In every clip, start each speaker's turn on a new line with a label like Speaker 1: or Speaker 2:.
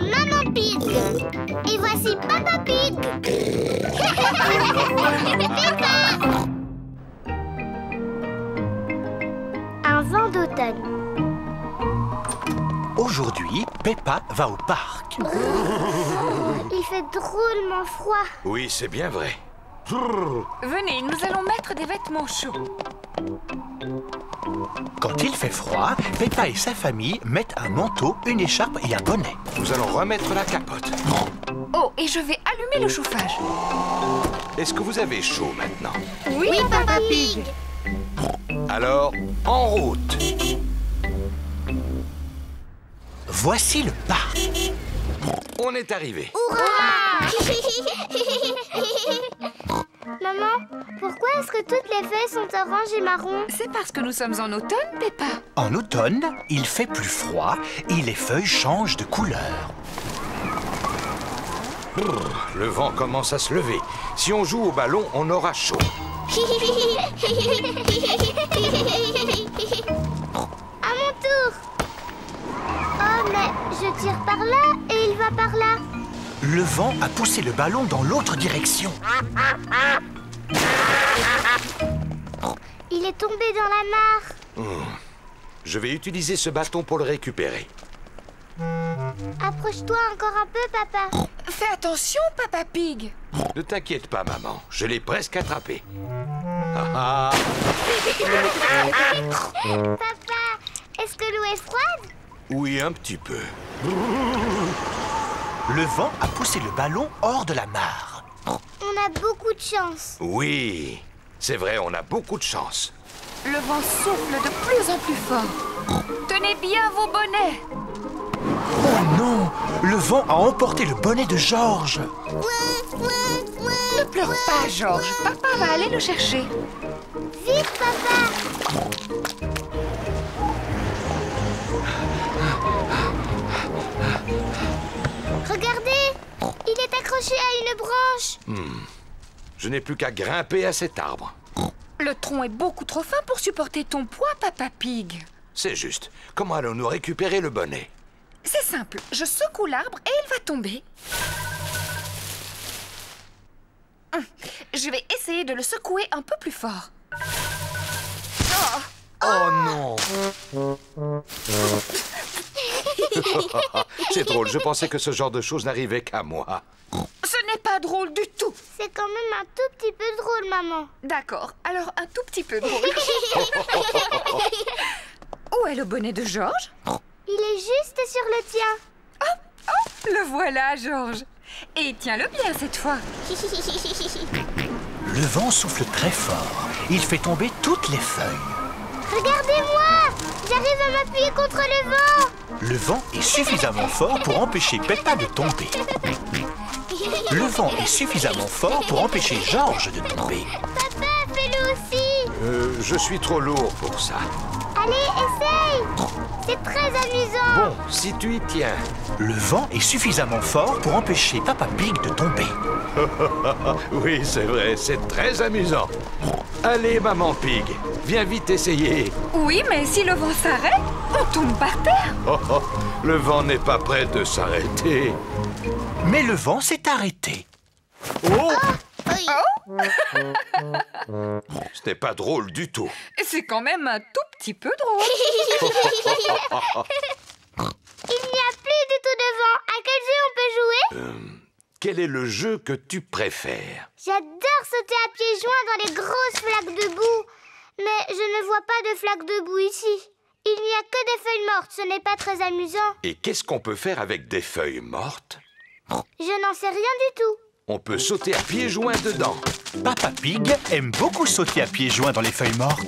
Speaker 1: suis Maman Pig. Et voici Papa Pig. Peppa. Un vent d'automne.
Speaker 2: Aujourd'hui, Peppa va au parc.
Speaker 1: Il fait drôlement froid.
Speaker 3: Oui, c'est bien vrai.
Speaker 4: Venez, nous allons mettre des vêtements chauds.
Speaker 2: Quand il fait froid, Peppa et sa famille mettent un manteau, une écharpe et un bonnet.
Speaker 3: Nous allons remettre la capote.
Speaker 4: Oh, et je vais allumer le chauffage.
Speaker 3: Est-ce que vous avez chaud maintenant?
Speaker 4: Oui,
Speaker 1: Papa Pig.
Speaker 3: Alors, en route.
Speaker 2: Voici le parc.
Speaker 3: On est arrivé.
Speaker 1: Maman, pourquoi est-ce que toutes les feuilles sont oranges et marron?
Speaker 4: C'est parce que nous sommes en automne, Peppa.
Speaker 2: En automne, il fait plus froid et les feuilles changent de couleur.
Speaker 3: Le vent commence à se lever. Si on joue au ballon, on aura chaud.
Speaker 1: À mon tour. Oh, mais je tire par là et il va par là.
Speaker 2: Le vent a poussé le ballon dans l'autre direction.
Speaker 1: Il est tombé dans la mare.
Speaker 3: Je vais utiliser ce bâton pour le récupérer.
Speaker 1: Approche-toi encore un peu, papa.
Speaker 4: Fais attention, Papa Pig.
Speaker 3: Ne t'inquiète pas, maman. Je l'ai presque attrapé. Ah, ah.
Speaker 1: Papa, est-ce que l'eau est froide?
Speaker 3: Oui, un petit peu.
Speaker 2: Le vent a poussé le ballon hors de la mare.
Speaker 1: On a beaucoup de chance.
Speaker 3: Oui, c'est vrai, on a beaucoup de chance.
Speaker 4: Le vent souffle de plus en plus fort. Tenez bien vos bonnets.
Speaker 2: Oh non! Le vent a emporté le bonnet de Georges.
Speaker 4: Ne pleure pas, Georges. Papa va aller le chercher.
Speaker 1: Vite, papa. Regardez, il est accroché à une branche.
Speaker 3: Je n'ai plus qu'à grimper à cet arbre.
Speaker 4: Le tronc est beaucoup trop fin pour supporter ton poids, Papa Pig.
Speaker 3: C'est juste. Comment allons-nous récupérer le bonnet?
Speaker 4: C'est simple. Je secoue l'arbre et il va tomber. Je vais essayer de le secouer un peu plus fort.
Speaker 3: Oh non! C'est drôle, je pensais que ce genre de choses n'arrivait qu'à moi.
Speaker 4: Ce n'est pas drôle du tout.
Speaker 1: C'est quand même un tout petit peu drôle, maman.
Speaker 4: D'accord, alors un tout petit peu drôle. Où est le bonnet de Georges?
Speaker 1: Il est juste sur le tien.
Speaker 4: Le voilà, Georges. Et tiens-le bien cette fois.
Speaker 2: Le vent souffle très fort. Il fait tomber toutes les feuilles.
Speaker 1: Regardez-moi! J'arrive à m'appuyer contre le vent.
Speaker 2: Le vent est suffisamment fort pour empêcher Peppa de tomber. Le vent est suffisamment fort pour empêcher Georges de tomber.
Speaker 1: Papa, fais-le aussi.
Speaker 3: Je suis trop lourd pour ça.
Speaker 1: Allez, essaye. C'est très amusant.
Speaker 3: Bon, si tu y tiens.
Speaker 2: Le vent est suffisamment fort pour empêcher Papa Pig de tomber.
Speaker 3: Oui, c'est vrai, c'est très amusant. Allez, maman Pig, viens vite essayer.
Speaker 4: Oui, mais si le vent s'arrête, on tombe par terre.
Speaker 3: Le vent n'est pas prêt de s'arrêter.
Speaker 2: Mais le vent s'est arrêté.
Speaker 3: Oh!
Speaker 1: Oui.
Speaker 3: Ce n'est pas drôle du tout.
Speaker 4: C'est quand même un tout petit peu drôle.
Speaker 1: Il n'y a plus du tout de vent. À quel jeu on peut jouer?
Speaker 3: Quel est le jeu que tu préfères?
Speaker 1: J'adore sauter à pieds joints dans les grosses flaques de boue. Mais je ne vois pas de flaques de boue ici. Il n'y a que des feuilles mortes, ce n'est pas très amusant.
Speaker 3: Et qu'est-ce qu'on peut faire avec des feuilles mortes?
Speaker 1: Je n'en sais rien du tout.
Speaker 3: On peut sauter à pieds joints dedans.
Speaker 2: Papa Pig aime beaucoup sauter à pieds joints dans les feuilles mortes.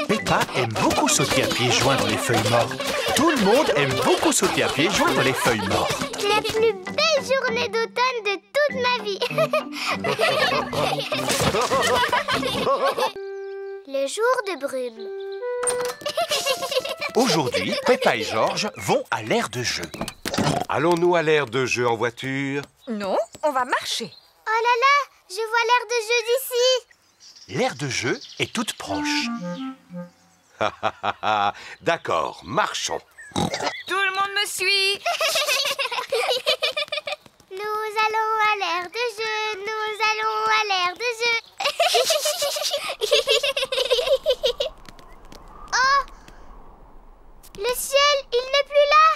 Speaker 2: Peppa aime beaucoup sauter à pieds joints dans les feuilles mortes. Tout le monde aime beaucoup sauter à pieds joints dans les feuilles mortes.
Speaker 1: La plus belle journée d'automne de toute ma vie. Le jour de brume.
Speaker 2: Aujourd'hui, Peppa et Georges vont à l'aire de jeu.
Speaker 3: Allons-nous à l'aire de jeu en voiture?
Speaker 4: Non, on va marcher.
Speaker 1: Oh là là, je vois l'air de jeu d'ici.
Speaker 2: L'aire de jeu est toute proche.
Speaker 3: D'accord, marchons.
Speaker 4: Tout le monde me suit.
Speaker 1: Nous allons à l'air de jeu, nous allons à l'air de jeu. Oh! Le ciel, il n'est plus là!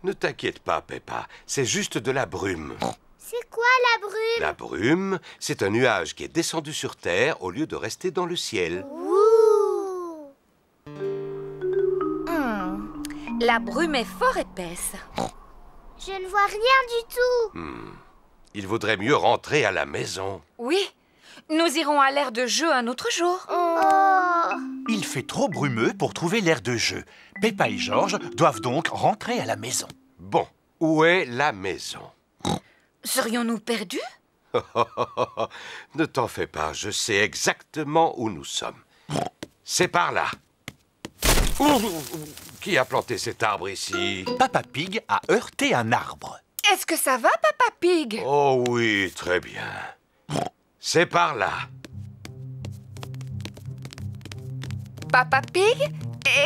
Speaker 3: Ne t'inquiète pas, Peppa, c'est juste de la brume.
Speaker 1: C'est quoi la brume?
Speaker 3: La brume, c'est un nuage qui est descendu sur Terre au lieu de rester dans le ciel.
Speaker 1: Ouh!
Speaker 4: La brume est fort épaisse.
Speaker 1: Je ne vois rien du tout.
Speaker 3: Il vaudrait mieux rentrer à la maison.
Speaker 4: Oui, nous irons à l'aire de jeu un autre jour.
Speaker 1: Oh!
Speaker 2: Il fait trop brumeux pour trouver l'aire de jeu. Peppa et Georges doivent donc rentrer à la maison.
Speaker 3: Bon, où est la maison?
Speaker 4: Serions-nous perdus?
Speaker 3: Ne t'en fais pas, je sais exactement où nous sommes. C'est par là. Qui a planté cet arbre ici?
Speaker 2: Papa Pig a heurté un arbre.
Speaker 4: Est-ce que ça va, Papa Pig?
Speaker 3: Oh oui, très bien. C'est par là.
Speaker 4: Papa Pig,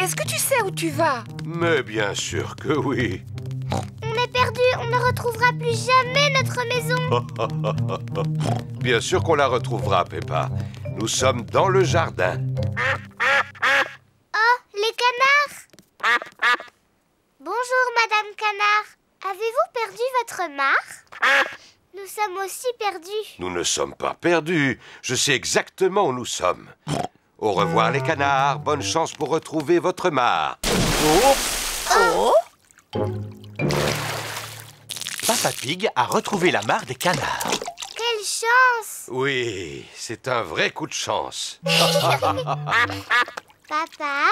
Speaker 4: est-ce que tu sais où tu vas?
Speaker 3: Mais bien sûr que oui.
Speaker 1: On est perdu, on ne retrouvera plus jamais notre maison.
Speaker 3: Bien sûr qu'on la retrouvera, Peppa. Nous sommes dans le jardin.
Speaker 1: Oh, les canards! Bonjour, Madame Canard. Avez-vous perdu votre mare? Nous sommes aussi perdus.
Speaker 3: Nous ne sommes pas perdus. Je sais exactement où nous sommes. Au revoir, les canards. Bonne chance pour retrouver votre mare. Oh!
Speaker 2: Papa Pig a retrouvé la mare des canards.
Speaker 1: Quelle chance!
Speaker 3: Oui, c'est un vrai coup de chance.
Speaker 1: Papa,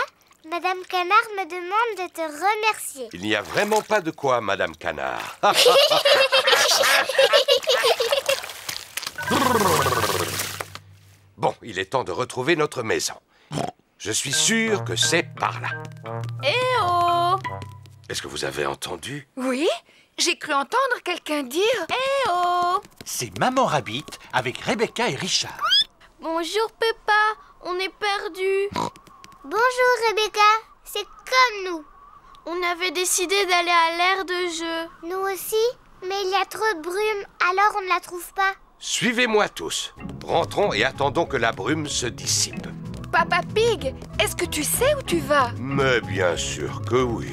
Speaker 1: Madame Canard me demande de te remercier.
Speaker 3: Il n'y a vraiment pas de quoi, Madame Canard. Bon, il est temps de retrouver notre maison. Je suis sûr que c'est par là.
Speaker 4: Eh oh!
Speaker 3: Est-ce que vous avez entendu?
Speaker 4: Oui, j'ai cru entendre quelqu'un dire eh oh!
Speaker 2: C'est Maman Rabbit avec Rebecca et Richard.
Speaker 1: Bonjour Peppa, on est perdus. Bonjour Rebecca, c'est comme nous. On avait décidé d'aller à l'aire de jeu. Nous aussi, mais il y a trop de brume, alors on ne la trouve pas.
Speaker 3: Suivez-moi tous. Rentrons et attendons que la brume se dissipe.
Speaker 4: Papa Pig, est-ce que tu sais où tu vas?
Speaker 3: Mais bien sûr que oui.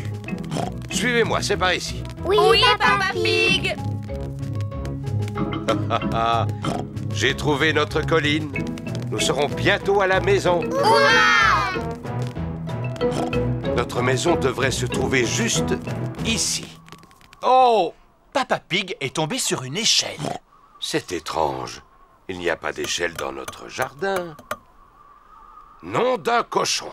Speaker 3: Suivez-moi, c'est par ici.
Speaker 1: Oui,
Speaker 4: Papa Pig!
Speaker 3: J'ai trouvé notre colline. Nous serons bientôt à la maison. Notre maison devrait se trouver juste ici. Oh!
Speaker 2: Papa Pig est tombé sur une échelle.
Speaker 3: C'est étrange. Il n'y a pas d'échelle dans notre jardin. Nom d'un cochon.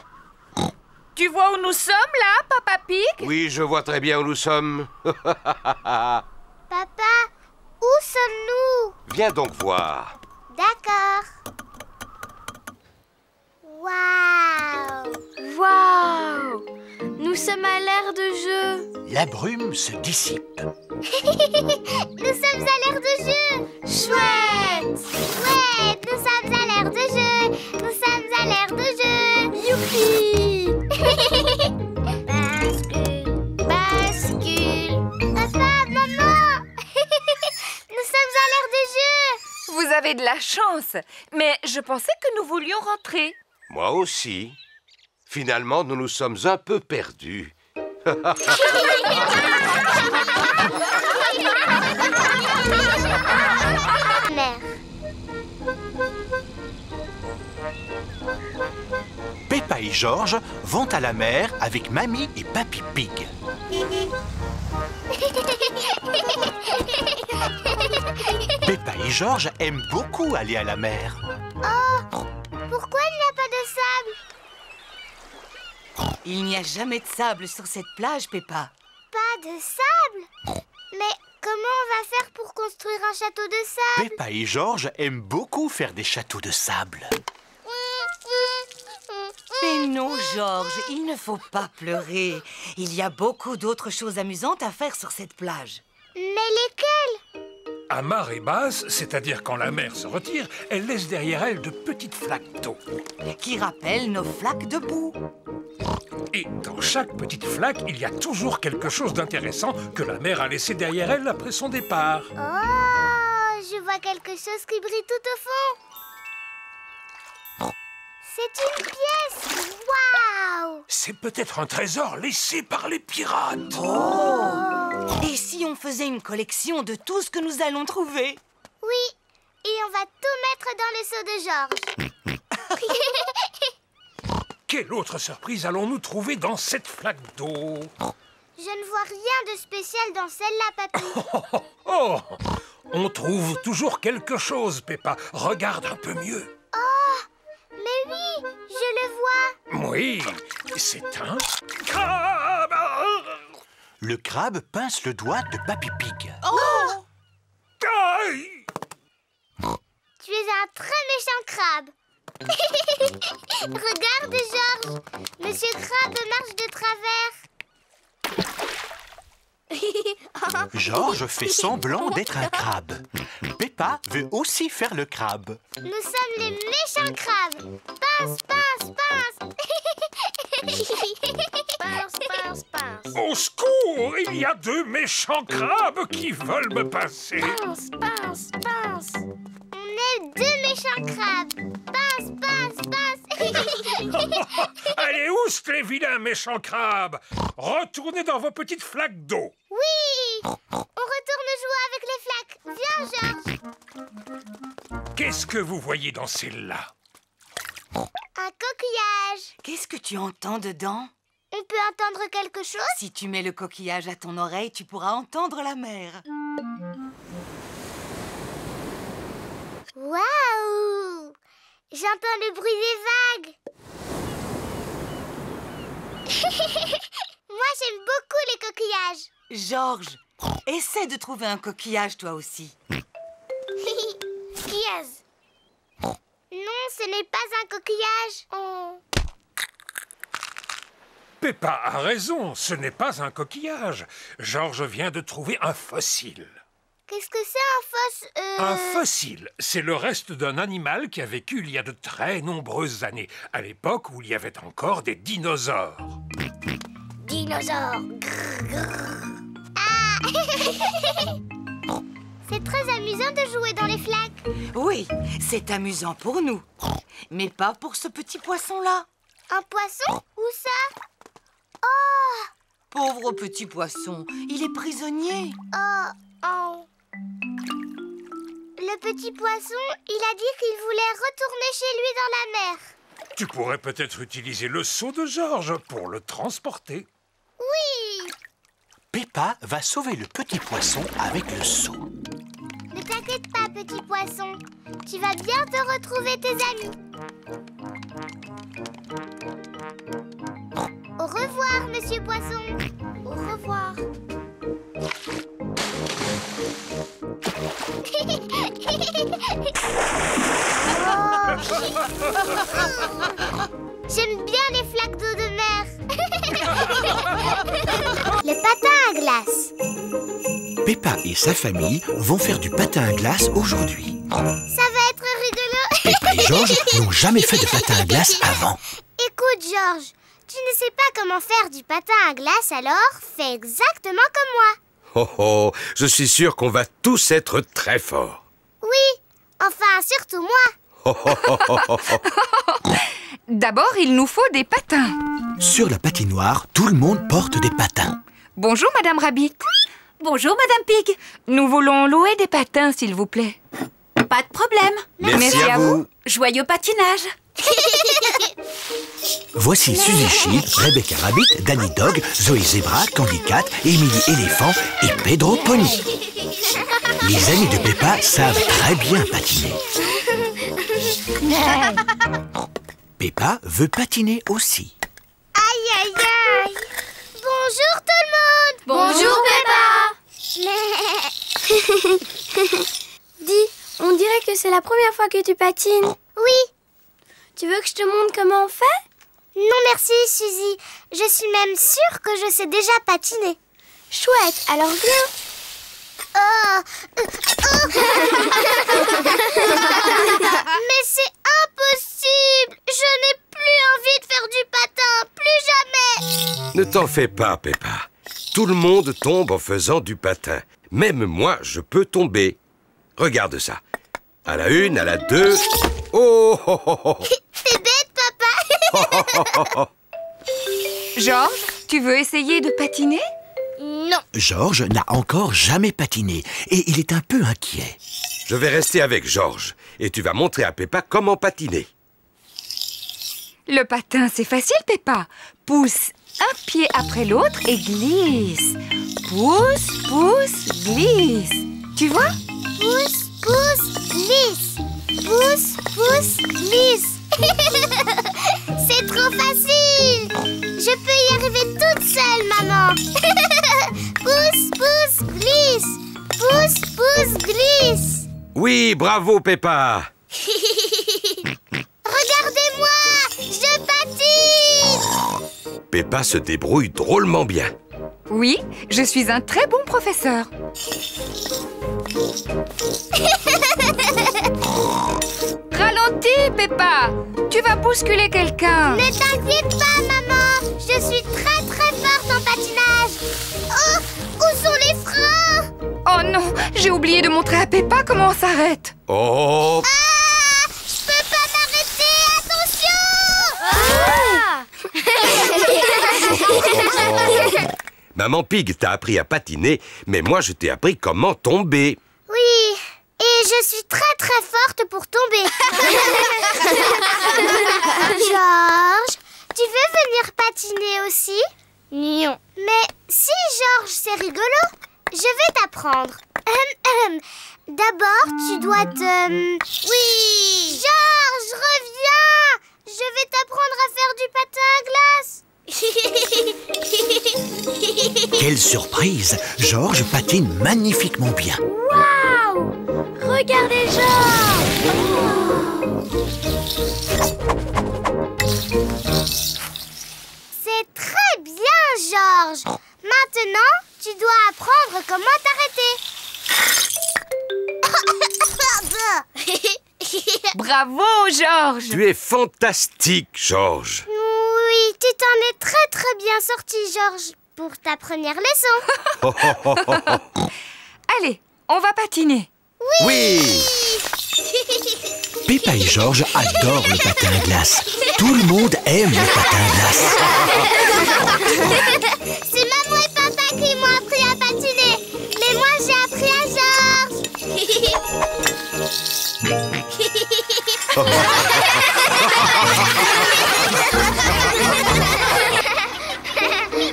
Speaker 4: Tu vois où nous sommes là, Papa Pig?
Speaker 3: Oui, je vois très bien où nous sommes.
Speaker 1: Papa, où sommes-nous?
Speaker 3: Viens donc voir.
Speaker 1: D'accord. Waouh!
Speaker 4: Waouh!
Speaker 1: Nous sommes à l'aire de jeu.
Speaker 2: La brume se dissipe.
Speaker 1: Nous sommes à l'aire de jeu. Chouette! Chouette! Nous sommes à l'aire de jeu. Nous sommes à l'aire de jeu. Youpi! Bascule, bascule. Papa, maman! Nous sommes à l'aire de jeu.
Speaker 4: Vous avez de la chance, mais je pensais que nous voulions rentrer.
Speaker 3: Moi aussi. Finalement, nous nous sommes un peu perdus.
Speaker 1: Mère.
Speaker 2: Peppa et Georges vont à la mer avec Mamie et Papy Pig. Peppa et Georges aiment beaucoup aller à la mer.
Speaker 1: Oh, pourquoi il n'y a pas de sable?
Speaker 5: Il n'y a jamais de sable sur cette plage, Peppa.
Speaker 1: Pas de sable? Mais comment on va faire pour construire un château de sable?
Speaker 2: Peppa et Georges aiment beaucoup faire des châteaux de sable.
Speaker 5: Mais non, Georges, il ne faut pas pleurer. Il y a beaucoup d'autres choses amusantes à faire sur cette plage.
Speaker 1: Mais lesquels?
Speaker 6: À marée basse, c'est-à-dire quand la mer se retire, elle laisse derrière elle de petites flaques d'eau.
Speaker 5: Qui rappellent nos flaques de boue.
Speaker 6: Et dans chaque petite flaque, il y a toujours quelque chose d'intéressant que la mère a laissé derrière elle après son départ.
Speaker 1: Oh, je vois quelque chose qui brille tout au fond. C'est une pièce. Waouh!
Speaker 6: C'est peut-être un trésor laissé par les pirates.
Speaker 5: Et si on faisait une collection de tout ce que nous allons trouver?
Speaker 1: Oui, et on va tout mettre dans le seau de Georges.
Speaker 6: Quelle autre surprise allons-nous trouver dans cette flaque d'eau?
Speaker 1: Je ne vois rien de spécial dans celle-là, papy.
Speaker 6: Oh, on trouve toujours quelque chose, Peppa. Regarde un peu mieux.
Speaker 1: Mais oui, je le vois.
Speaker 6: Oui, c'est un crabe.
Speaker 2: Le crabe pince le doigt de Papy Pig.
Speaker 6: Aïe!
Speaker 1: Tu es un très méchant crabe. Regarde, Georges. Monsieur Crabe marche de travers.
Speaker 2: Georges fait semblant d'être un crabe. Peppa veut aussi faire le crabe.
Speaker 1: Nous sommes les méchants crabes. Pince, pince, pince. Pince, pince, pince.
Speaker 6: Au secours! Il y a deux méchants crabes qui veulent me passer.
Speaker 1: Pince, pince, pince. On est deux méchants crabes. Pince, pince, pince.
Speaker 6: Allez, oust les vilains méchants crabes! Retournez dans vos petites flaques d'eau.
Speaker 1: Oui! On retourne jouer avec les flaques. Viens, Georges.
Speaker 6: Qu'est-ce que vous voyez dans celle-là?
Speaker 1: Un coquillage.
Speaker 5: Qu'est-ce que tu entends dedans?
Speaker 1: On peut entendre quelque chose?
Speaker 5: Si tu mets le coquillage à ton oreille, tu pourras entendre la mer.
Speaker 1: Waouh! J'entends le bruit des vagues. Moi, j'aime beaucoup les coquillages.
Speaker 5: Georges, essaie de trouver un coquillage toi aussi.
Speaker 1: Yes. Non, ce n'est pas un coquillage. Oh.
Speaker 6: Peppa a raison, ce n'est pas un coquillage. Georges vient de trouver un fossile.
Speaker 1: Qu'est-ce que c'est
Speaker 6: Un fossile, c'est le reste d'un animal qui a vécu il y a de très nombreuses années, à l'époque où il y avait encore des dinosaures.
Speaker 1: Dinosaure. Ah. C'est très amusant de jouer dans les flaques.
Speaker 5: Oui, c'est amusant pour nous, mais pas pour ce petit poisson-là.
Speaker 1: Un poisson? Où ça? Oh!
Speaker 5: Pauvre petit poisson, il est prisonnier.
Speaker 1: Oh! Oh! Le petit poisson, il a dit qu'il voulait retourner chez lui dans la mer.
Speaker 6: Tu pourrais peut-être utiliser le seau de Georges pour le transporter.
Speaker 1: Oui!
Speaker 2: Peppa va sauver le petit poisson avec le seau.
Speaker 1: Ne t'inquiète pas, petit poisson. Tu vas bientôt retrouver tes amis. Au revoir, monsieur poisson. Au revoir. J'aime bien les flaques d'eau de mer. Le patin à glace.
Speaker 2: Peppa et sa famille vont faire du patin à glace aujourd'hui.
Speaker 1: Ça va être rigolo.
Speaker 2: Peppa et Georges n'ont jamais fait de patin à glace avant.
Speaker 1: Écoute, Georges, tu ne sais pas comment faire du patin à glace, alors fais exactement comme moi.
Speaker 3: Oh oh, je suis sûr qu'on va tous être très forts.
Speaker 1: Oui, enfin, surtout moi.
Speaker 4: D'abord, il nous faut des patins.
Speaker 2: Sur la patinoire, tout le monde porte des patins.
Speaker 4: Bonjour, Madame Rabbit.
Speaker 7: Bonjour, Madame Pig.
Speaker 4: Nous voulons louer des patins, s'il vous plaît.
Speaker 7: Pas de problème.
Speaker 3: Merci à vous.
Speaker 7: Joyeux patinage.
Speaker 2: Voici Suzy Sheep, Rebecca Rabbit, Danny Dog, Zoé Zebra, Candy Cat, Emily Éléphant et Pedro Pony. Les amis de Peppa savent très bien patiner. Peppa veut patiner aussi.
Speaker 1: Aïe, aïe, aïe. Bonjour tout le monde.
Speaker 7: Bonjour,
Speaker 1: Peppa.
Speaker 8: Dis, on dirait que c'est la première fois que tu patines.
Speaker 1: Oui.
Speaker 8: Tu veux que je te montre comment on fait?
Speaker 1: Non, merci, Suzy. Je suis même sûre que je sais déjà patiner.
Speaker 8: Chouette, alors viens.
Speaker 1: Mais c'est impossible. Je n'ai plus envie de faire du patin. Plus jamais.
Speaker 3: Ne t'en fais pas, Peppa. Tout le monde tombe en faisant du patin. Même moi, je peux tomber. Regarde ça. À la 1, à la 2... Oh, oh, oh, oh.
Speaker 1: T'es bête, papa.
Speaker 4: Georges, tu veux essayer de patiner?
Speaker 1: Non.
Speaker 2: Georges n'a encore jamais patiné et il est un peu inquiet.
Speaker 3: Je vais rester avec Georges et tu vas montrer à Peppa comment patiner.
Speaker 4: Le patin, c'est facile, Peppa. Pousse un pied après l'autre et glisse. Pousse, pousse, glisse. Tu vois?
Speaker 1: Pousse, pousse, glisse. Pousse, pousse, glisse. C'est trop facile. Je peux y arriver toute seule, maman. Pousse, pousse, glisse. Pousse, pousse, glisse.
Speaker 3: Oui, bravo, Peppa.
Speaker 1: Regardez-moi, je patine.
Speaker 3: Peppa se débrouille drôlement bien.
Speaker 4: Oui, je suis un très bon professeur. Ralentis, Peppa. Tu vas bousculer quelqu'un.
Speaker 1: Ne t'inquiète pas, maman. Je suis très très forte en patinage. Oh, où sont les freins?
Speaker 4: Oh non, j'ai oublié de montrer à Peppa comment on s'arrête.
Speaker 3: Oh,
Speaker 1: Ah, je peux pas m'arrêter. Attention.
Speaker 3: Maman Pig t'a appris à patiner, mais moi je t'ai appris comment tomber.
Speaker 1: Oui, et je suis très très forte pour tomber. Georges, tu veux venir patiner aussi? Non. Mais si, Georges, c'est rigolo. Je vais t'apprendre. D'abord, tu dois te... Oui! Georges, reviens! Je vais t'apprendre à faire du patin à glace.
Speaker 2: Quelle surprise! Georges patine magnifiquement bien.
Speaker 8: Waouh! Regardez Georges!
Speaker 1: C'est très bien, Georges. Maintenant, tu dois apprendre comment t'arrêter.
Speaker 4: Bravo, Georges.
Speaker 3: Tu es fantastique, Georges.
Speaker 1: Oui, tu t'en es très très bien sorti, Georges, pour ta première leçon.
Speaker 4: Allez, on va patiner.
Speaker 3: Oui.
Speaker 2: Peppa et Georges adorent le patin à glace. Tout le monde aime le patin à glace.
Speaker 1: C'est maman et papa qui m'ont appris à patiner. Mais moi, j'ai appris à Georges.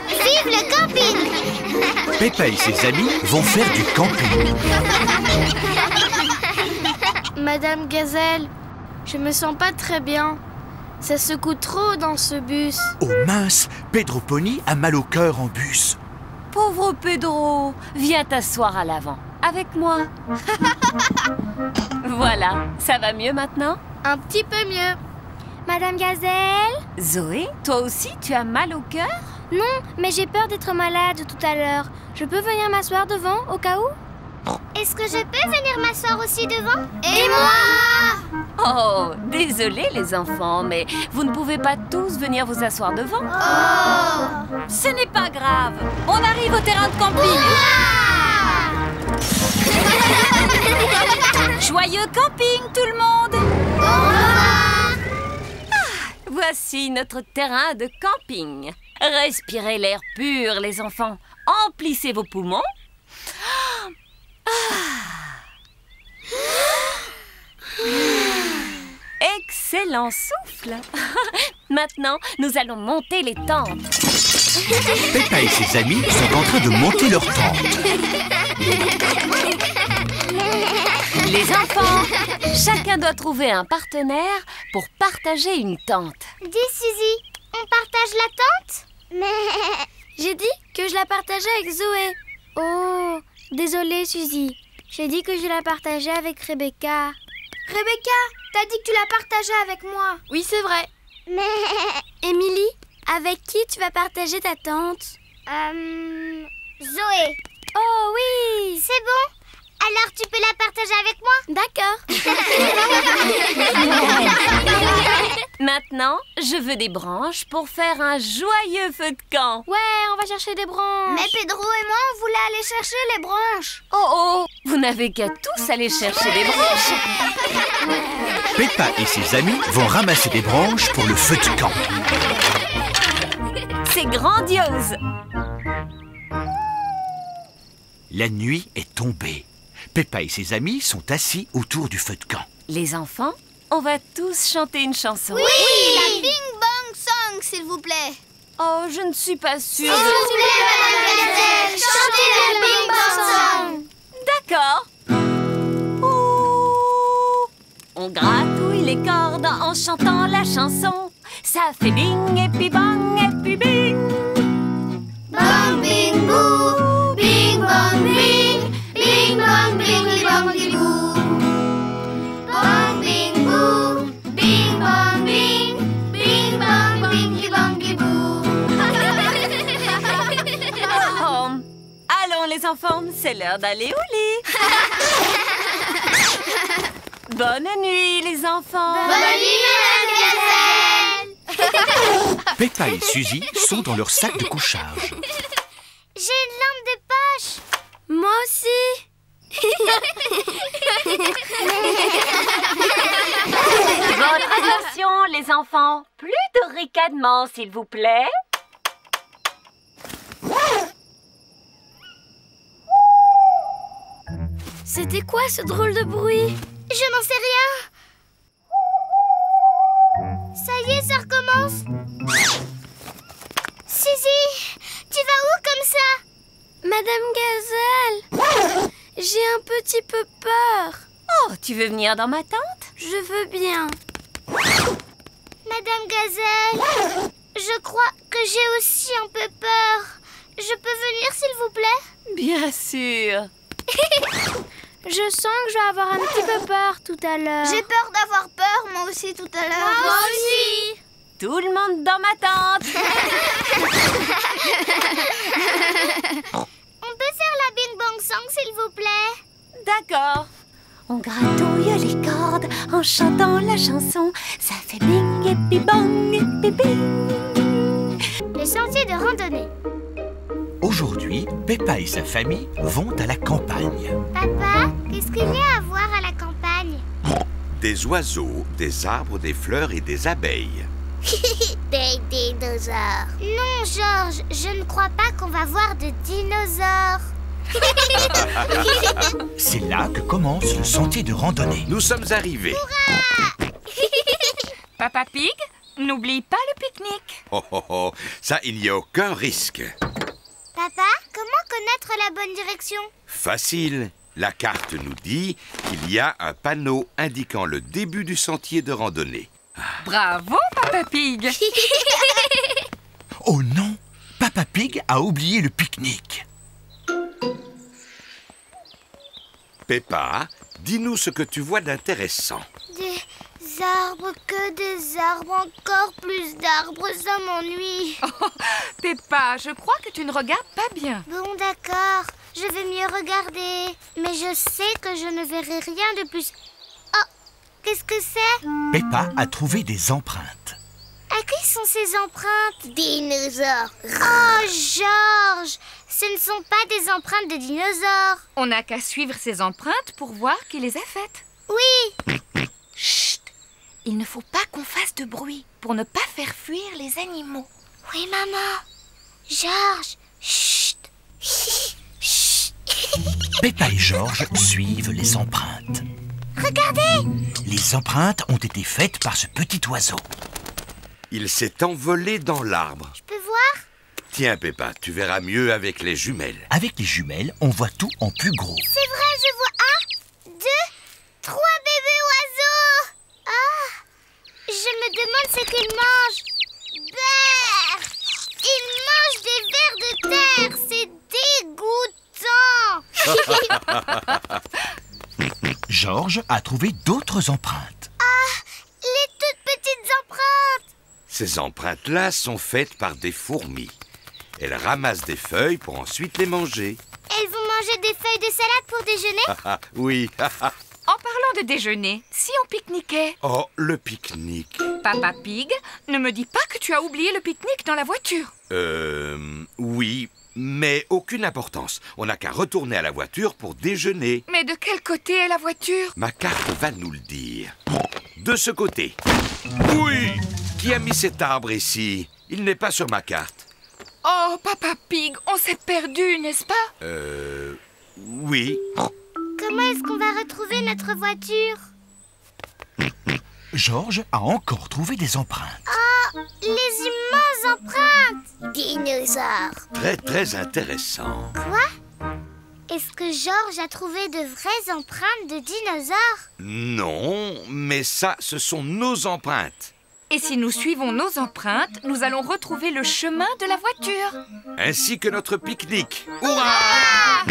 Speaker 1: Vive le camping!
Speaker 2: Peppa et ses amis vont faire du camping.
Speaker 8: Madame Gazelle, je me sens pas très bien. Ça secoue trop dans ce bus.
Speaker 2: Oh mince, Pedro Pony a mal au cœur en bus.
Speaker 9: Pauvre Pedro, viens t'asseoir à l'avant, avec moi. Voilà, ça va mieux maintenant?
Speaker 8: Un petit peu mieux. Madame Gazelle?
Speaker 9: Zoé, toi aussi, tu as mal au cœur?
Speaker 8: Non, mais j'ai peur d'être malade tout à l'heure. Je peux venir m'asseoir devant, au cas où?
Speaker 1: Est-ce que je peux venir m'asseoir aussi devant? Et moi?
Speaker 9: Oh, désolé les enfants, mais vous ne pouvez pas tous venir vous asseoir devant. Ce n'est pas grave, on arrive au terrain de camping. Joyeux camping tout le monde. Voici notre terrain de camping. Respirez l'air pur les enfants, emplissez vos poumons. Excellent souffle. Maintenant, nous allons monter les tentes.
Speaker 2: Peppa et ses amis sont en train de monter leur tente.
Speaker 9: Les enfants, chacun doit trouver un partenaire pour partager une tente.
Speaker 1: Dis, Suzy, on partage la tente? Mais...
Speaker 8: J'ai dit que je la partageais avec Zoé. Oh, désolée Suzy. J'ai dit que je la partageais avec Rebecca. Rebecca, t'as dit que tu la partageais avec moi. Oui, c'est vrai.
Speaker 1: Mais...
Speaker 8: Émilie, avec qui tu vas partager ta tente?
Speaker 1: Zoé.
Speaker 8: Oh oui.
Speaker 1: C'est bon? Alors tu peux la partager avec moi?
Speaker 8: D'accord.
Speaker 9: Maintenant, je veux des branches pour faire un joyeux feu de camp.
Speaker 8: Ouais, on va chercher des branches.
Speaker 1: Mais Pedro et moi, on voulait aller chercher les branches.
Speaker 9: Oh, vous n'avez qu'à tous aller chercher des branches.
Speaker 2: Peppa et ses amis vont ramasser des branches pour le feu de camp.
Speaker 9: C'est grandiose.
Speaker 2: La nuit est tombée. Peppa et ses amis sont assis autour du feu de camp.
Speaker 9: Les enfants, on va tous chanter une chanson.
Speaker 1: Oui, la Bing Bang Song, s'il vous plaît.
Speaker 9: Oh, je ne suis pas sûre.
Speaker 1: S'il vous plaît, Madame Gazelle, chantez la Bing Bang Song.
Speaker 9: D'accord. Ouh. On gratouille les cordes en chantant la chanson. Ça fait bing et puis bang et puis bing.
Speaker 1: Bang, bing, boo, bing, bang, bing, bing, bang, bing, bang, bing, boo. Bang, bing, boo, bing, bang, bing, bing, bang, bing, bang, bing, boo.
Speaker 9: Oh. Allons les enfants, c'est l'heure d'aller au lit. Bonne nuit les enfants.
Speaker 1: Bonne nuit, Madame Gazelle.
Speaker 2: Peppa et Suzy sont dans leur sac de couchage.
Speaker 1: J'ai une lampe de poche.
Speaker 8: Moi aussi.
Speaker 9: Votre attention les enfants, plus de ricanement s'il vous plaît.
Speaker 8: C'était quoi ce drôle de bruit?
Speaker 1: Je n'en sais rien. Ça y est, ça recommence. Suzy, tu vas où comme ça?
Speaker 8: Madame Gazelle, j'ai un petit peu peur.
Speaker 9: Oh, tu veux venir dans ma tente?
Speaker 8: Je veux bien.
Speaker 1: Madame Gazelle, je crois que j'ai aussi un peu peur. Je peux venir, s'il vous plaît?
Speaker 9: Bien sûr.
Speaker 8: Je sens que je vais avoir un petit peu peur tout à l'heure.
Speaker 1: J'ai peur d'avoir peur, moi aussi, tout à l'heure.
Speaker 8: Moi aussi.
Speaker 9: Tout le monde dans ma tente.
Speaker 1: On peut faire la Bing Bang Song, s'il vous plaît?
Speaker 9: D'accord. On gratouille les cordes en chantant la chanson. Ça fait bing et puis bang et puis bing.
Speaker 1: Les sentiers de randonnée.
Speaker 2: Aujourd'hui, Peppa et sa famille vont à la campagne.
Speaker 1: Papa, qu'est-ce qu'il y a à voir à la campagne?
Speaker 3: Des oiseaux, des arbres, des fleurs et des abeilles.
Speaker 1: Des dinosaures. Non, Georges, je ne crois pas qu'on va voir de dinosaures.
Speaker 2: C'est là que commence le sentier de randonnée.
Speaker 3: Nous sommes arrivés.
Speaker 4: Papa Pig, n'oublie pas le pique-nique.
Speaker 3: Oh, oh, oh, ça, il n'y a aucun risque.
Speaker 1: Papa, comment connaître la bonne direction?
Speaker 3: Facile. La carte nous dit qu'il y a un panneau indiquant le début du sentier de randonnée.
Speaker 4: Bravo, Papa Pig.
Speaker 2: Oh non, Papa Pig a oublié le pique-nique.
Speaker 3: Peppa, dis-nous ce que tu vois d'intéressant.
Speaker 1: Des arbres, que des arbres, encore plus d'arbres, ça m'ennuie.
Speaker 4: Oh, Peppa, je crois que tu ne regardes pas bien.
Speaker 1: Bon, d'accord, je vais mieux regarder. Mais je sais que je ne verrai rien de plus. Oh, qu'est-ce que c'est?
Speaker 2: Peppa a trouvé des empreintes.
Speaker 1: À qui sont ces empreintes? Dinosaures. Oh, Georges, ce ne sont pas des empreintes de dinosaures.
Speaker 4: On n'a qu'à suivre ces empreintes pour voir qui les a faites.
Speaker 1: Oui.
Speaker 7: Chut! Il ne faut pas qu'on fasse de bruit pour ne pas faire fuir les animaux.
Speaker 1: Oui, maman. Georges, chut. Chut.
Speaker 2: Peppa et Georges suivent les empreintes.
Speaker 1: Regardez.
Speaker 2: Les empreintes ont été faites par ce petit oiseau.
Speaker 3: Il s'est envolé dans l'arbre.
Speaker 1: Je peux voir?
Speaker 3: Tiens, Peppa, tu verras mieux avec les jumelles.
Speaker 2: Avec les jumelles, on voit tout en plus gros.
Speaker 1: C'est vrai, je vois 1, 2, 3 bébés oiseaux. Ah, je me demande ce qu'ils mangent. Brrr, ils mangent des vers de terre. C'est dégoûtant.
Speaker 2: Georges a trouvé d'autres empreintes.
Speaker 1: Ah, les toutes petites empreintes.
Speaker 3: Ces empreintes-là sont faites par des fourmis. Elles ramassent des feuilles pour ensuite les manger.
Speaker 1: Elles vont manger des feuilles de salade pour déjeuner?
Speaker 3: Oui.
Speaker 4: En parlant Parlons de déjeuner. Si on pique-niquait?
Speaker 3: Oh, le pique-nique.
Speaker 4: Papa Pig, ne me dis pas que tu as oublié le pique-nique dans la voiture.
Speaker 3: Oui, mais aucune importance. On n'a qu'à retourner à la voiture pour déjeuner.
Speaker 4: Mais de quel côté est la voiture?
Speaker 3: Ma carte va nous le dire. De ce côté. Oui! Qui a mis cet arbre ici? Il n'est pas sur ma carte.
Speaker 4: Oh, Papa Pig, on s'est perdu, n'est-ce pas?
Speaker 3: Oui.
Speaker 1: Comment est-ce qu'on va retrouver notre voiture?
Speaker 2: Georges a encore trouvé des empreintes.
Speaker 1: Oh, les immenses empreintes! Dinosaures!
Speaker 3: Très, très intéressant.
Speaker 1: Quoi? Est-ce que Georges a trouvé de vraies empreintes de dinosaures?
Speaker 3: Non, mais ça, ce sont nos empreintes.
Speaker 4: Et si nous suivons nos empreintes, nous allons retrouver le chemin de la voiture.
Speaker 3: Ainsi que notre pique-nique. Hurrah!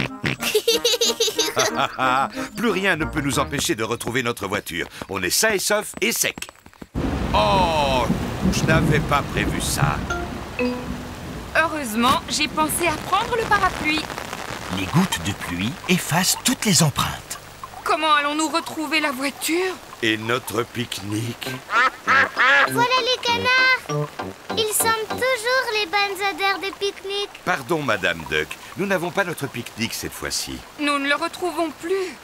Speaker 3: Plus rien ne peut nous empêcher de retrouver notre voiture. On est sain et sauf et sec. Oh, je n'avais pas prévu ça.
Speaker 4: Heureusement, j'ai pensé à prendre le parapluie.
Speaker 2: Les gouttes de pluie effacent toutes les empreintes.
Speaker 4: Comment allons-nous retrouver la voiture?
Speaker 3: Et notre pique-nique?
Speaker 1: Voilà les canards! Ils sentent toujours les bonnes odeurs de pique-nique.
Speaker 3: Pardon, Madame Duck. Nous n'avons pas notre pique-nique cette fois-ci.
Speaker 4: Nous ne le retrouvons plus.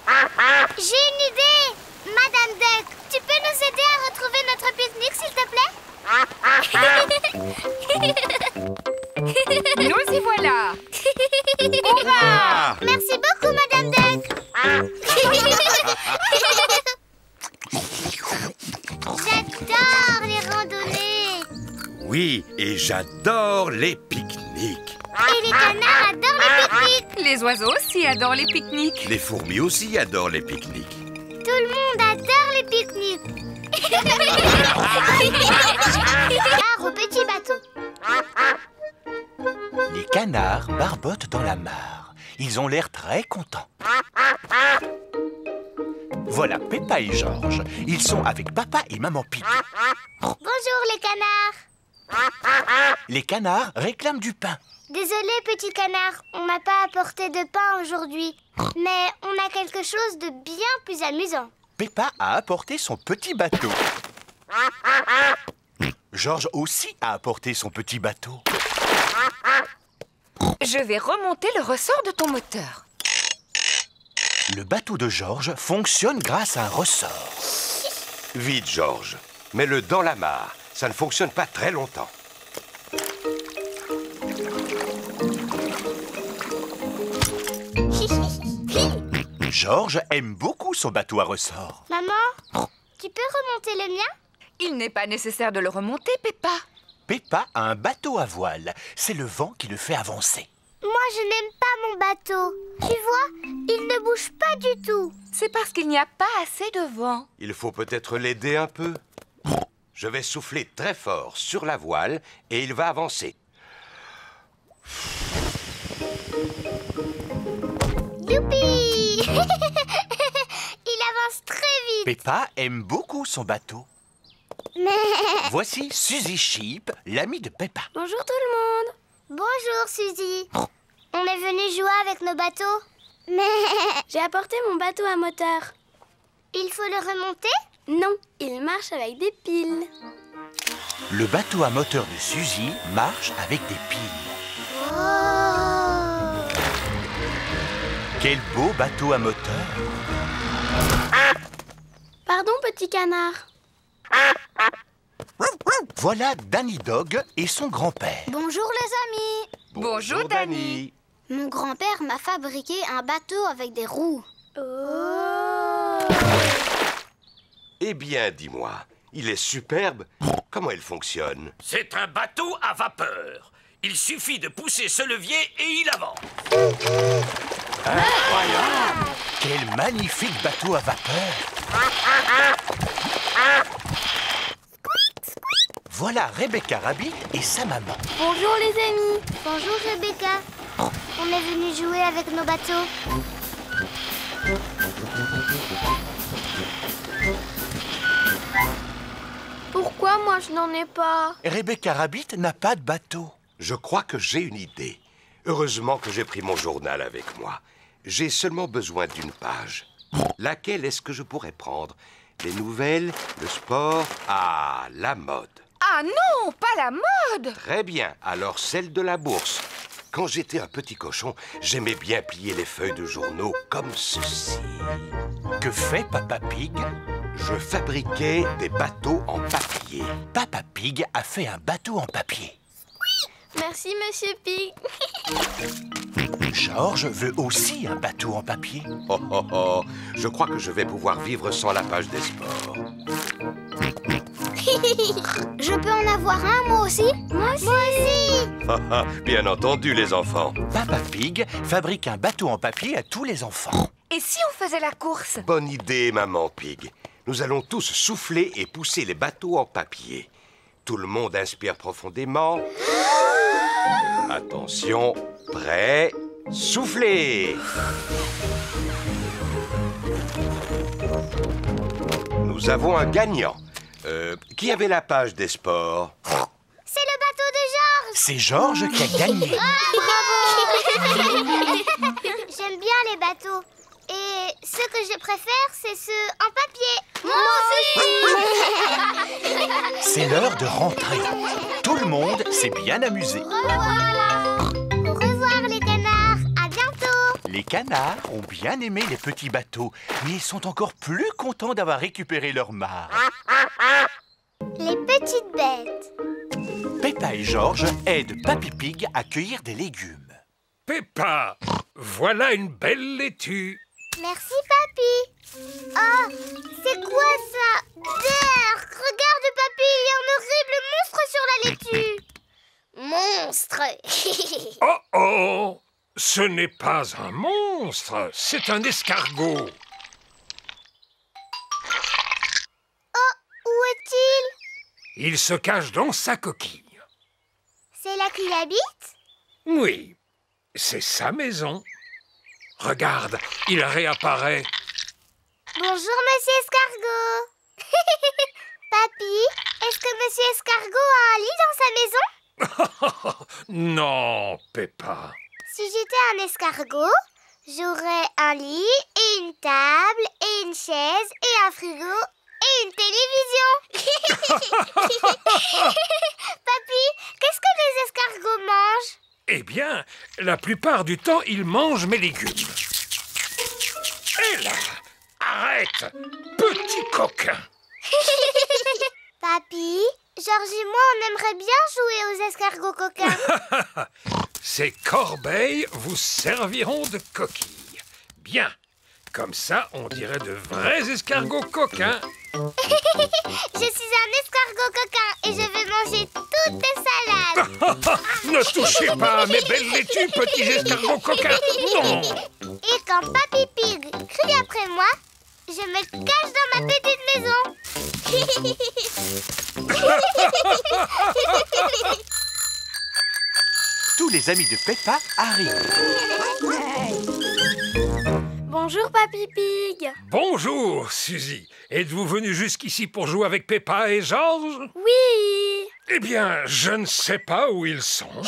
Speaker 1: J'ai une idée! Madame Duck, tu peux nous aider à retrouver notre pique-nique, s'il te plaît?
Speaker 4: Nous y voilà! Hurrah!
Speaker 1: Merci beaucoup, Madame Duck! J'adore les randonnées!
Speaker 3: Oui, et j'adore les pique-niques.
Speaker 1: Et les canards adorent les pique-niques!
Speaker 4: Les oiseaux aussi adorent les pique-niques.
Speaker 3: Les fourmis aussi adorent les pique-niques.
Speaker 1: Tout le monde adore les pique-niques! Au petit bateau!
Speaker 2: Les canards barbotent dans la mare. Ils ont l'air très contents. Voilà Peppa et Georges. Ils sont avec Papa et Maman Pig.
Speaker 1: Bonjour les canards!
Speaker 2: Les canards réclament du pain.
Speaker 1: Désolé petit canard, on m'a pas apporté de pain aujourd'hui. Mais on a quelque chose de bien plus amusant.
Speaker 2: Peppa a apporté son petit bateau. Georges aussi a apporté son petit bateau.
Speaker 4: Je vais remonter le ressort de ton moteur.
Speaker 2: Le bateau de Georges fonctionne grâce à un ressort.
Speaker 3: Vite, Georges. Mets-le dans la mare. Ça ne fonctionne pas très longtemps.
Speaker 2: Georges aime beaucoup son bateau à ressort.
Speaker 1: Maman, tu peux remonter le mien?
Speaker 4: Il n'est pas nécessaire de le remonter, Peppa.
Speaker 2: Peppa a un bateau à voile. C'est le vent qui le fait avancer.
Speaker 1: Moi, je n'aime pas mon bateau. Tu vois, il ne bouge pas du tout.
Speaker 4: C'est parce qu'il n'y a pas assez de vent.
Speaker 3: Il faut peut-être l'aider un peu. Je vais souffler très fort sur la voile et il va avancer.
Speaker 1: Youpi! Il avance très vite.
Speaker 2: Peppa aime beaucoup son bateau.
Speaker 1: Mais...
Speaker 2: Voici Suzy Sheep, l'amie de Peppa.
Speaker 1: Bonjour tout le monde. Bonjour Suzy. On est venu jouer avec nos bateaux. Mais... J'ai apporté mon bateau à moteur. Il faut le remonter? Non, il marche avec des piles.
Speaker 2: Le bateau à moteur de Suzy marche avec des piles.
Speaker 1: Oh!
Speaker 2: Quel beau bateau à moteur!
Speaker 1: Pardon, petit canard.
Speaker 2: Voilà Danny Dog et son grand-père.
Speaker 1: Bonjour les amis.
Speaker 4: Bonjour, Danny.
Speaker 1: Mon grand-père m'a fabriqué un bateau avec des roues. Oh!
Speaker 3: Eh bien, dis-moi, il est superbe. Comment il fonctionne?
Speaker 10: C'est un bateau à vapeur. Il suffit de pousser ce levier et il avance.
Speaker 2: Incroyable! Quel magnifique bateau à vapeur! Voilà Rebecca Rabbit et sa maman.
Speaker 1: Bonjour les amis. Bonjour Rebecca. On est venu jouer avec nos bateaux. Pourquoi moi je n'en ai pas?
Speaker 2: Rebecca Rabbit n'a pas de bateau.
Speaker 3: Je crois que j'ai une idée. Heureusement que j'ai pris mon journal avec moi. J'ai seulement besoin d'une page. Laquelle est-ce que je pourrais prendre? Les nouvelles, le sport, la mode.
Speaker 4: Ah non, pas la mode!
Speaker 3: Très bien, alors celle de la bourse. Quand j'étais un petit cochon, j'aimais bien plier les feuilles de journaux comme ceci.
Speaker 2: Que fait Papa Pig?
Speaker 3: Je fabriquais des bateaux en papier.
Speaker 2: Papa Pig a fait un bateau en papier.
Speaker 8: Merci, Monsieur Pig.
Speaker 2: Georges veut aussi un bateau en papier.
Speaker 3: Oh oh oh, je crois que je vais pouvoir vivre sans la page des sports.
Speaker 1: Je peux en avoir un, moi aussi? Moi aussi!
Speaker 3: Bien entendu, les enfants.
Speaker 2: Papa Pig fabrique un bateau en papier à tous les enfants.
Speaker 4: Et si on faisait la course?
Speaker 3: Bonne idée, Maman Pig. Nous allons tous souffler et pousser les bateaux en papier. Tout le monde inspire profondément. Attention, prêt, soufflez! Nous avons un gagnant. Qui avait la page des sports?
Speaker 1: C'est le bateau de Georges!
Speaker 2: C'est Georges qui a gagné.
Speaker 1: Bravo! J'aime bien les bateaux. Et ceux que je préfère, c'est ceux en papier. Moi aussi!
Speaker 2: C'est l'heure de rentrer. Tout le monde s'est bien amusé.
Speaker 1: Au revoir les canards. À bientôt.
Speaker 2: Les canards ont bien aimé les petits bateaux, mais ils sont encore plus contents d'avoir récupéré leur mare.
Speaker 1: Les petites bêtes.
Speaker 2: Peppa et Georges aident Papy Pig à cueillir des légumes.
Speaker 6: Peppa, voilà une belle laitue.
Speaker 1: Merci, Papy. Oh, c'est quoi ça? Berk, regarde, Papy, il y a un horrible monstre sur la laitue. Monstre.
Speaker 6: Oh oh, ce n'est pas un monstre, c'est un escargot.
Speaker 1: Oh, où est-il?
Speaker 6: Il se cache dans sa coquille.
Speaker 1: C'est là qu'il habite?
Speaker 6: Oui, c'est sa maison. Regarde, il réapparaît.
Speaker 1: Bonjour, Monsieur Escargot. Papy, est-ce que Monsieur Escargot a un lit dans sa maison?
Speaker 6: Non, Peppa.
Speaker 1: Si j'étais un escargot, j'aurais un lit et une table et une chaise et un frigo et une télévision. Papy, qu'est-ce que les escargots mangent?
Speaker 6: Eh bien, la plupart du temps, il mange mes légumes. Et là, arrête, petit coquin.
Speaker 1: Papy, Georges et moi, on aimerait bien jouer aux escargots coquins.
Speaker 6: Ces corbeilles vous serviront de coquilles. Bien, comme ça, on dirait de vrais escargots coquins.
Speaker 1: Je suis un escargot coquin et je vais manger toutes tes salades.
Speaker 6: Ne touchez pas à mes belles laitues, petits escargots coquins. Non.
Speaker 1: Et quand Papy Pig crie après moi, je me cache dans ma petite maison.
Speaker 2: Tous les amis de Peppa arrivent.
Speaker 8: Bonjour, Papy Pig.
Speaker 6: Bonjour, Suzy. Êtes-vous venu jusqu'ici pour jouer avec Peppa et Georges?
Speaker 8: Oui.
Speaker 6: Eh bien, je ne sais pas où ils sont.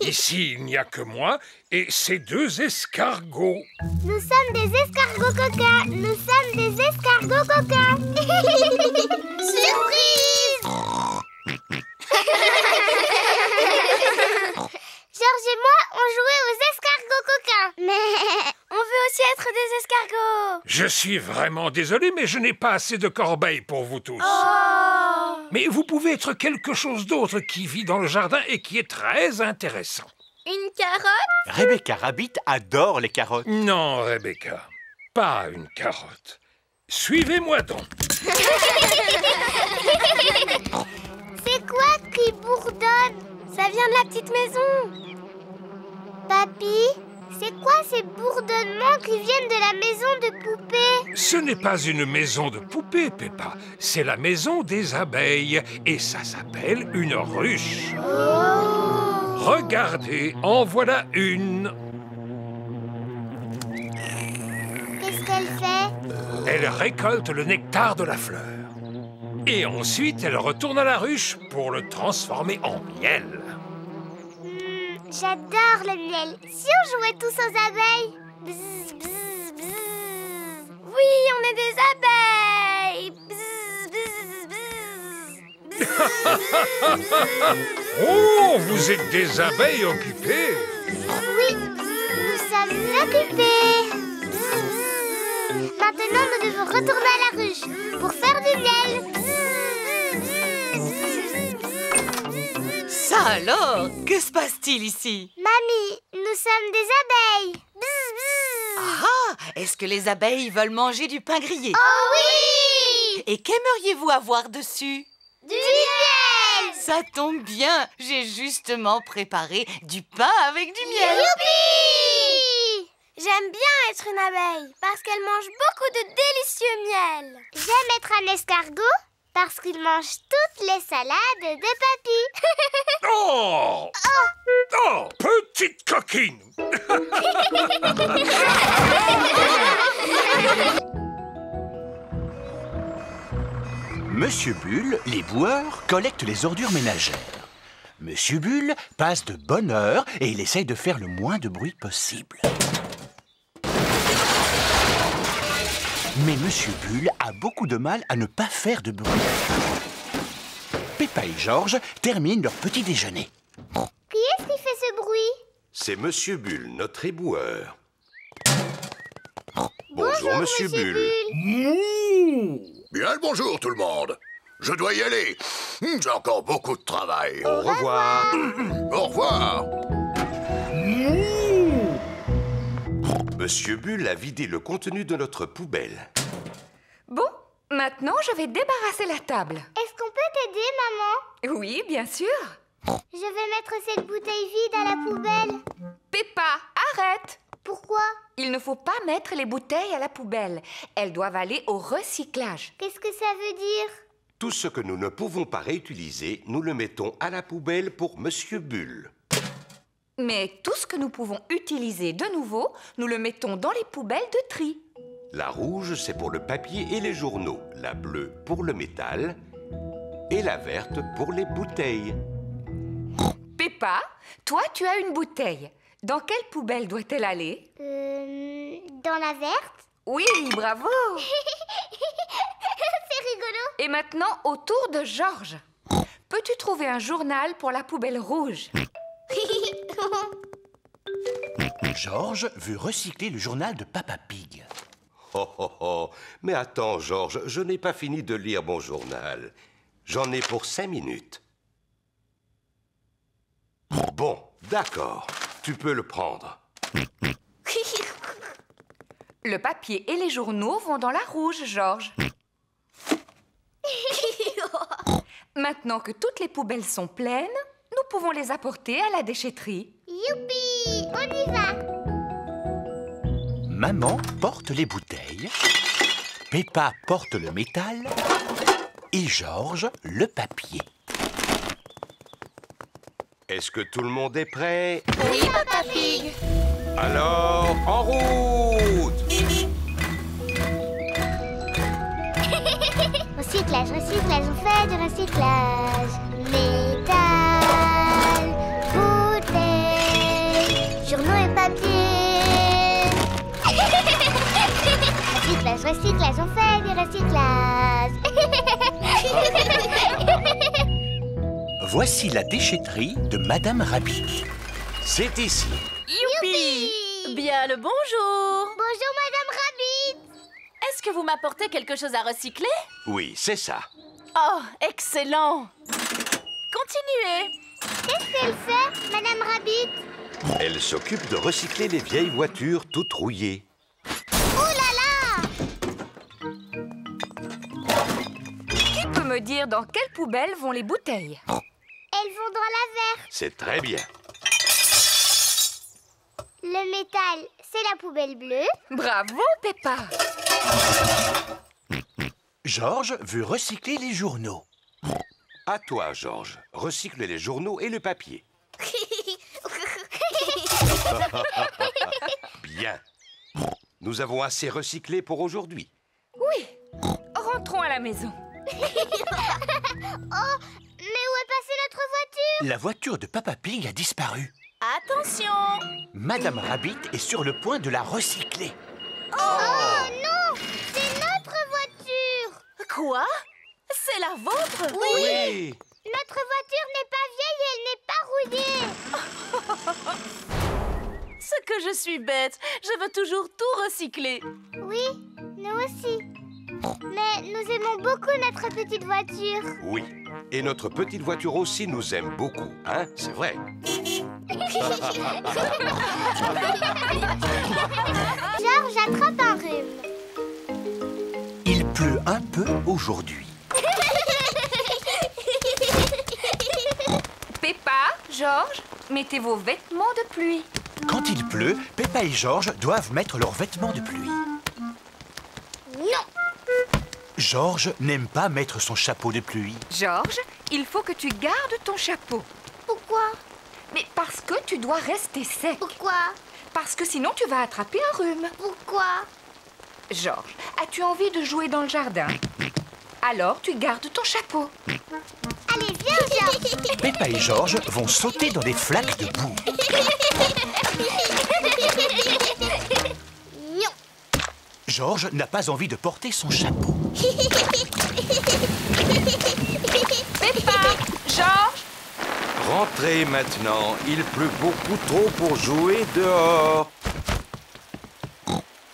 Speaker 6: Ici, il n'y a que moi et ces deux escargots.
Speaker 1: Nous sommes des escargots coquins. Nous sommes des escargots coquins. Surprise! Georges et moi, on jouait aux escargots coquins. Mais
Speaker 8: on veut aussi être des escargots.
Speaker 6: Je suis vraiment désolé, mais je n'ai pas assez de corbeilles pour vous tous.
Speaker 8: Oh.
Speaker 6: Mais vous pouvez être quelque chose d'autre qui vit dans le jardin et qui est très intéressant.
Speaker 8: Une carotte?
Speaker 2: Rebecca Rabbit adore les carottes.
Speaker 6: Non, Rebecca, pas une carotte. Suivez-moi donc.
Speaker 1: C'est quoi qui bourdonne?
Speaker 8: Ça vient de la petite maison.
Speaker 1: Papy, c'est quoi ces bourdonnements qui viennent de la maison de poupée?
Speaker 6: Ce n'est pas une maison de poupée, Peppa. C'est la maison des abeilles et ça s'appelle une ruche.
Speaker 1: Oh.
Speaker 6: Regardez, en voilà une.
Speaker 1: Qu'est-ce qu'elle fait?
Speaker 6: Elle récolte le nectar de la fleur. Et ensuite, elle retourne à la ruche pour le transformer en miel.
Speaker 1: J'adore le miel. Si on jouait tous aux abeilles? Bzz, bzz, bzz.
Speaker 8: Oui, on est des abeilles. Bzz, bzz, bzz.
Speaker 6: Oh, vous êtes des abeilles occupées.
Speaker 1: Oui, nous sommes occupés. Maintenant, nous devons retourner à la ruche pour faire du miel.
Speaker 5: Ça alors, que se passe-t-il ici?
Speaker 1: Mamie, nous sommes des abeilles.
Speaker 5: Ah, est-ce que les abeilles veulent manger du pain grillé?
Speaker 1: Oh oui!
Speaker 5: Et qu'aimeriez-vous avoir dessus?
Speaker 1: Du miel!
Speaker 5: Ça tombe bien, j'ai justement préparé du pain avec du miel.
Speaker 1: Youpi!
Speaker 8: J'aime bien être une abeille parce qu'elle mange beaucoup de délicieux miel.
Speaker 1: J'aime être un escargot parce qu'il mange toutes les salades de papy.
Speaker 6: Oh! Oh, petite coquine!
Speaker 2: Monsieur Bulle, l'éboueur, collecte les ordures ménagères. Monsieur Bulle passe de bonne heure et il essaye de faire le moins de bruit possible. Mais Monsieur Bulle a beaucoup de mal à ne pas faire de bruit. Peppa et Georges terminent leur petit déjeuner.
Speaker 1: Qui est-ce qui fait ce bruit?
Speaker 3: C'est Monsieur Bulle, notre éboueur. Bonjour, Monsieur Bulle.
Speaker 11: Bien le bonjour, tout le monde. Je dois y aller. J'ai encore beaucoup de travail.
Speaker 3: Au revoir.
Speaker 11: Au revoir.
Speaker 3: Monsieur Bulle a vidé le contenu de notre poubelle.
Speaker 4: Bon, maintenant je vais débarrasser la table.
Speaker 1: Est-ce qu'on peut t'aider, maman?
Speaker 4: Oui, bien sûr.
Speaker 1: Je vais mettre cette bouteille vide à la poubelle.
Speaker 4: Peppa, arrête!
Speaker 1: Pourquoi?
Speaker 4: Il ne faut pas mettre les bouteilles à la poubelle. Elles doivent aller au recyclage.
Speaker 1: Qu'est-ce que ça veut dire?
Speaker 3: Tout ce que nous ne pouvons pas réutiliser, nous le mettons à la poubelle pour Monsieur Bulle.
Speaker 4: Mais tout ce que nous pouvons utiliser de nouveau, nous le mettons dans les poubelles de tri.
Speaker 3: La rouge, c'est pour le papier et les journaux. La bleue pour le métal. Et la verte pour les bouteilles.
Speaker 4: Peppa, toi tu as une bouteille. Dans quelle poubelle doit-elle aller?
Speaker 1: Dans la verte?
Speaker 4: Oui, bravo!
Speaker 1: C'est rigolo.
Speaker 4: Et maintenant, au tour de Georges. Peux-tu trouver un journal pour la poubelle rouge?
Speaker 2: Georges veut recycler le journal de Papa Pig.
Speaker 3: Oh, oh, oh. Mais attends, Georges, je n'ai pas fini de lire mon journal. J'en ai pour 5 minutes. Bon, d'accord. Tu peux le prendre.
Speaker 4: Le papier et les journaux vont dans la rouge, Georges. Maintenant que toutes les poubelles sont pleines, nous pouvons les apporter à la déchetterie.
Speaker 1: Youpi! On y va!
Speaker 2: Maman porte les bouteilles, Peppa porte le métal et Georges le papier.
Speaker 3: Est-ce que tout le monde est prêt?
Speaker 8: Oui, Papa Pig.
Speaker 3: Alors, en route!
Speaker 1: Recyclage, recyclage, on fait du recyclage. Métal, bouteille, journaux et papier. Recyclage, recyclage, on fait du recyclage.
Speaker 2: Voici la déchetterie de Madame Rabbit.
Speaker 3: C'est ici.
Speaker 9: Youpi! Bien le bonjour!
Speaker 1: Bonjour, Madame Rabbit.
Speaker 9: Est-ce que vous m'apportez quelque chose à recycler?
Speaker 3: Oui, c'est ça.
Speaker 9: Oh, excellent! Continuez!
Speaker 1: Qu'est-ce qu'elle fait, Madame Rabbit?
Speaker 3: Elle s'occupe de recycler les vieilles voitures toutes rouillées.
Speaker 1: Oh là là!
Speaker 4: Qui peut me dire dans quelle poubelle vont les bouteilles?
Speaker 1: Elles vont dans la verte.
Speaker 3: C'est très bien.
Speaker 1: Le métal, c'est la poubelle bleue.
Speaker 4: Bravo, Peppa!
Speaker 2: Georges veut recycler les journaux.
Speaker 3: À toi, Georges. Recycle les journaux et le papier. Bien. Nous avons assez recyclé pour aujourd'hui.
Speaker 4: Oui, rentrons à la maison.
Speaker 1: Oh, mais où est passée notre voiture?
Speaker 2: La voiture de Papa Pig a disparu.
Speaker 9: Attention!
Speaker 2: Madame Rabbit est sur le point de la recycler.
Speaker 1: Oh non!
Speaker 9: Quoi? C'est la vôtre?
Speaker 1: Oui. Notre voiture n'est pas vieille et elle n'est pas rouillée.
Speaker 9: Ce que je suis bête. Je veux toujours tout recycler.
Speaker 1: Oui, nous aussi. Mais nous aimons beaucoup notre petite voiture.
Speaker 3: Oui, et notre petite voiture aussi nous aime beaucoup, hein? C'est vrai.
Speaker 1: Georges attrape un rhume.
Speaker 2: Il pleut un peu aujourd'hui.
Speaker 4: Peppa, Georges, mettez vos vêtements de pluie.
Speaker 2: Quand il pleut, Peppa et Georges doivent mettre leurs vêtements de pluie.
Speaker 1: Non.
Speaker 2: Georges n'aime pas mettre son chapeau de pluie.
Speaker 4: Georges, il faut que tu gardes ton chapeau.
Speaker 1: Pourquoi?
Speaker 4: Mais parce que tu dois rester sec.
Speaker 1: Pourquoi?
Speaker 4: Parce que sinon tu vas attraper un rhume.
Speaker 1: Pourquoi?
Speaker 4: Georges, as-tu envie de jouer dans le jardin? Alors tu gardes ton chapeau.
Speaker 1: Allez, viens, Georges.
Speaker 2: Peppa et Georges vont sauter dans des flaques de boue.
Speaker 1: Non.
Speaker 2: Georges n'a pas envie de porter son chapeau.
Speaker 4: Peppa, Georges.
Speaker 3: Rentrez maintenant, il pleut beaucoup trop pour jouer dehors.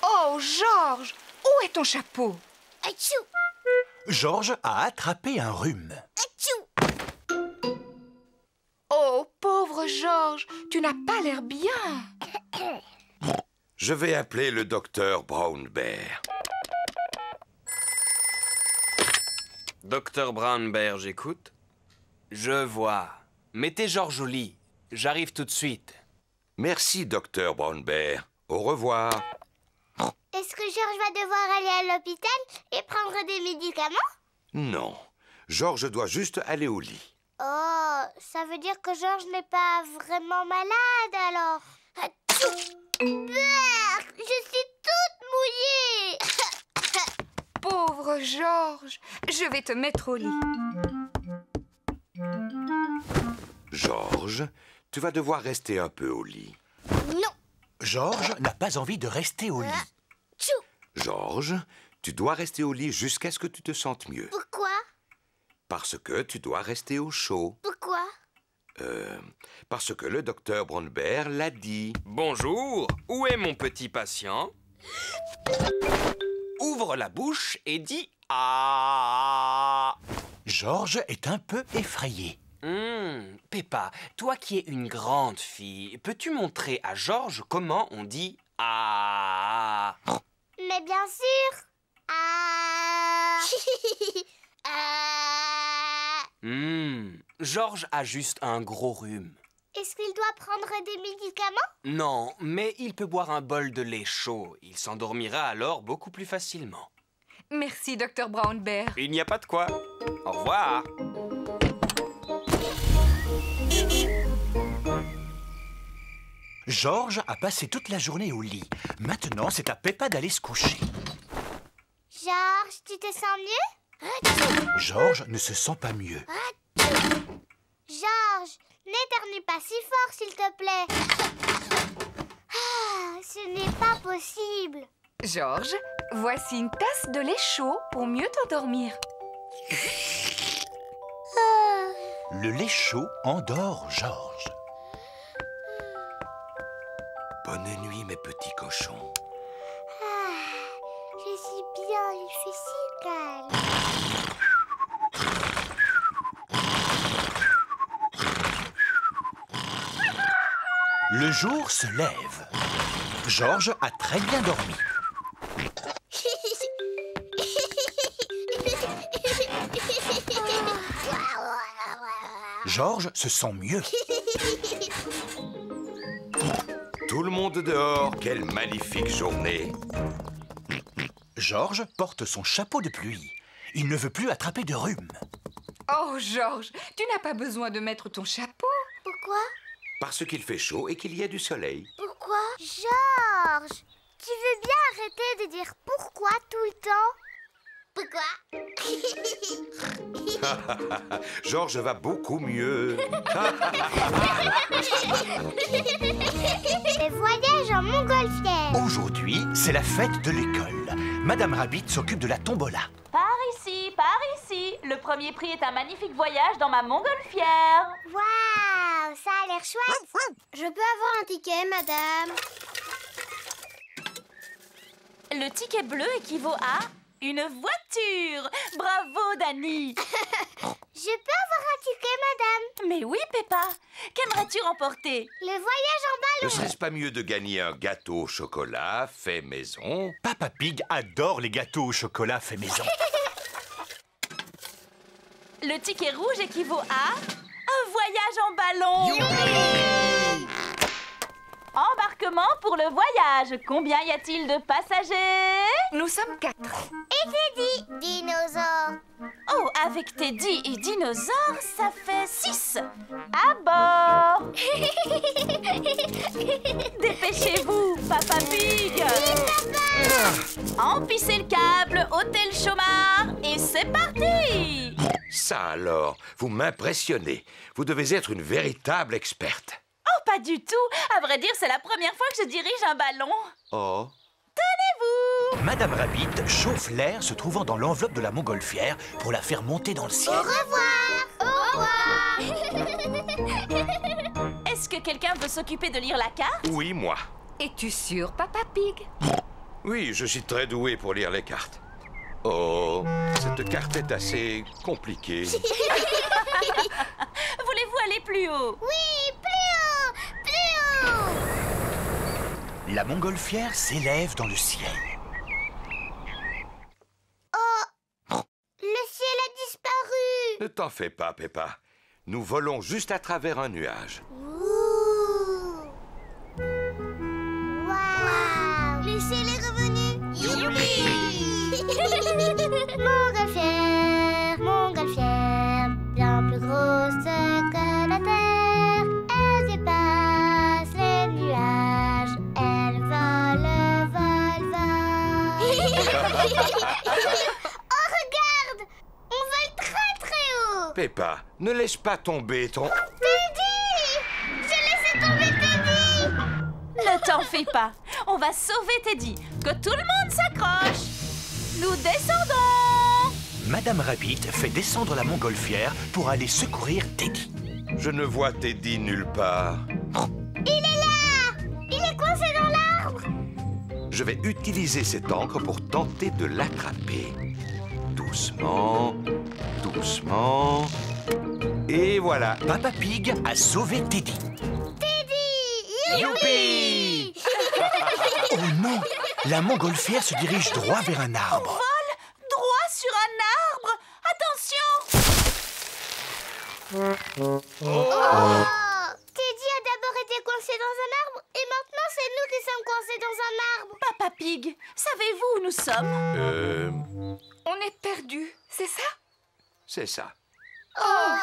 Speaker 4: Oh, Georges, où est ton chapeau?
Speaker 1: Atchou.
Speaker 2: Georges a attrapé un rhume.
Speaker 1: Atchou.
Speaker 4: Oh, pauvre Georges, tu n'as pas l'air bien.
Speaker 3: Je vais appeler le docteur Brown Bear.
Speaker 12: Docteur Brown Bear, j'écoute. Je vois. Mettez Georges au lit. J'arrive tout de suite.
Speaker 3: Merci, docteur Brown Bear. Au revoir.
Speaker 1: Est-ce que Georges va devoir aller à l'hôpital et prendre des médicaments?
Speaker 3: Non, Georges doit juste aller au lit.
Speaker 1: Oh, ça veut dire que Georges n'est pas vraiment malade alors. Atchou. Berk, je suis toute mouillée.
Speaker 4: Pauvre Georges, je vais te mettre au lit.
Speaker 3: Georges, tu vas devoir rester un peu au lit.
Speaker 1: Non.
Speaker 2: Georges n'a pas envie de rester au lit.
Speaker 1: Atchou.
Speaker 3: Georges, tu dois rester au lit jusqu'à ce que tu te sentes mieux.
Speaker 1: Pourquoi?
Speaker 3: Parce que tu dois rester au chaud.
Speaker 1: Pourquoi?
Speaker 3: Parce que le docteur Brown Bear l'a dit.
Speaker 12: Bonjour, où est mon petit patient? Ouvre la bouche et dis « Ah ».
Speaker 2: Georges est un peu effrayé.
Speaker 12: Peppa, toi qui es une grande fille, peux-tu montrer à Georges comment on dit « Ah ».
Speaker 1: Mais bien sûr. Ah.
Speaker 12: Georges a juste un gros rhume.
Speaker 1: Est-ce qu'il doit prendre des médicaments?
Speaker 12: Non, mais il peut boire un bol de lait chaud. Il s'endormira alors beaucoup plus facilement.
Speaker 4: Merci, docteur Brown Bear.
Speaker 12: Il n'y a pas de quoi. Au revoir.
Speaker 2: Georges a passé toute la journée au lit. Maintenant, c'est à Peppa d'aller se coucher.
Speaker 1: Georges, tu te sens mieux?
Speaker 2: Georges ne se sent pas mieux.
Speaker 1: Georges, n'éternue pas si fort, s'il te plaît. Ah, ce n'est pas possible.
Speaker 4: Georges, voici une tasse de lait chaud pour mieux t'endormir.
Speaker 2: Le lait chaud endort Georges.
Speaker 3: Bonne nuit, mes petits cochons.
Speaker 1: Je suis bien, il fait si calme.
Speaker 2: Le jour se lève. Georges a très bien dormi. Georges se sent mieux.
Speaker 3: Tout le monde dehors, quelle magnifique journée.
Speaker 2: Georges porte son chapeau de pluie. Il ne veut plus attraper de rhume.
Speaker 4: Oh, Georges, tu n'as pas besoin de mettre ton chapeau.
Speaker 1: Pourquoi?
Speaker 3: Parce qu'il fait chaud et qu'il y a du soleil.
Speaker 1: Pourquoi? Georges, tu veux bien arrêter de dire pourquoi tout le temps? Pourquoi?
Speaker 3: Georges va beaucoup mieux.
Speaker 1: Les voyages en montgolfière.
Speaker 2: Aujourd'hui, c'est la fête de l'école. Madame Rabbit s'occupe de la tombola.
Speaker 9: Par ici, par premier prix est un magnifique voyage dans ma montgolfière.
Speaker 1: Waouh, ça a l'air chouette. Je peux avoir un ticket, madame?
Speaker 9: Le ticket bleu équivaut à une voiture. Bravo, Dani.
Speaker 1: Je peux avoir un ticket, madame?
Speaker 9: Mais oui, Peppa. Qu'aimerais-tu remporter?
Speaker 1: Le voyage en
Speaker 3: Ne
Speaker 1: ballon.
Speaker 3: serait-ce pas mieux de gagner un gâteau au chocolat fait maison?
Speaker 2: Papa Pig adore les gâteaux au chocolat fait maison.
Speaker 9: Le ticket rouge équivaut à un voyage en ballon. Embarquement pour le voyage. Combien y a-t-il de passagers?
Speaker 4: Nous sommes 4.
Speaker 1: Et Teddy, dinosaure.
Speaker 9: Oh, avec Teddy et Dinosaure, ça fait 6. À bord. Dépêchez-vous, Papa Pig. Emplissez le câble, ôtez le chômard et c'est parti.
Speaker 3: Ça alors, vous m'impressionnez. Vous devez être une véritable experte.
Speaker 9: Oh, pas du tout. À vrai dire, c'est la première fois que je dirige un ballon.
Speaker 3: Oh.
Speaker 9: Tenez-vous.
Speaker 2: Madame Rabbit chauffe l'air se trouvant dans l'enveloppe de la montgolfière pour la faire monter dans le ciel.
Speaker 1: Au revoir. Au revoir.
Speaker 9: Est-ce que quelqu'un veut s'occuper de lire la carte?
Speaker 3: Oui, moi.
Speaker 4: Es-tu sûr, Papa Pig?
Speaker 3: Oui, je suis très doué pour lire les cartes. Oh, cette carte est assez compliquée.
Speaker 9: Voulez-vous aller plus haut?
Speaker 1: Oui, plus haut. Plus haut.
Speaker 2: La montgolfière s'élève dans le ciel.
Speaker 1: Oh, le ciel a disparu.
Speaker 3: Ne t'en fais pas, Peppa. Nous volons juste à travers un nuage.
Speaker 1: Ouh. Waouh. Le ciel est revenu. Youpi. Montgolfière, bien plus grosse que la terre. Elle dépasse les nuages. Elle vole, vole, vole. Oh, regarde! On vole très très haut.
Speaker 3: Peppa, ne laisse pas tomber ton...
Speaker 1: Teddy! J'ai laissé tomber Teddy!
Speaker 9: Ne t'en fais pas. On va sauver Teddy. Que tout le monde s'accroche. Nous descendons.
Speaker 2: Madame Rabbit fait descendre la montgolfière pour aller secourir Teddy.
Speaker 3: Je ne vois Teddy nulle part.
Speaker 1: Il est là! Il est coincé dans l'arbre!
Speaker 3: Je vais utiliser cette encre pour tenter de l'attraper. Doucement, doucement... Et voilà.
Speaker 2: Papa Pig a sauvé Teddy.
Speaker 1: Teddy!
Speaker 2: Youpi! Oh non! La montgolfière se dirige droit vers un arbre.
Speaker 9: Vole droit sur un arbre. Attention!
Speaker 1: Oh! Teddy a d'abord été coincé dans un arbre et maintenant c'est nous qui sommes coincés dans un arbre.
Speaker 9: Papa Pig, savez-vous où nous sommes?
Speaker 4: On est perdus, c'est ça?
Speaker 3: C'est ça.
Speaker 1: Oh,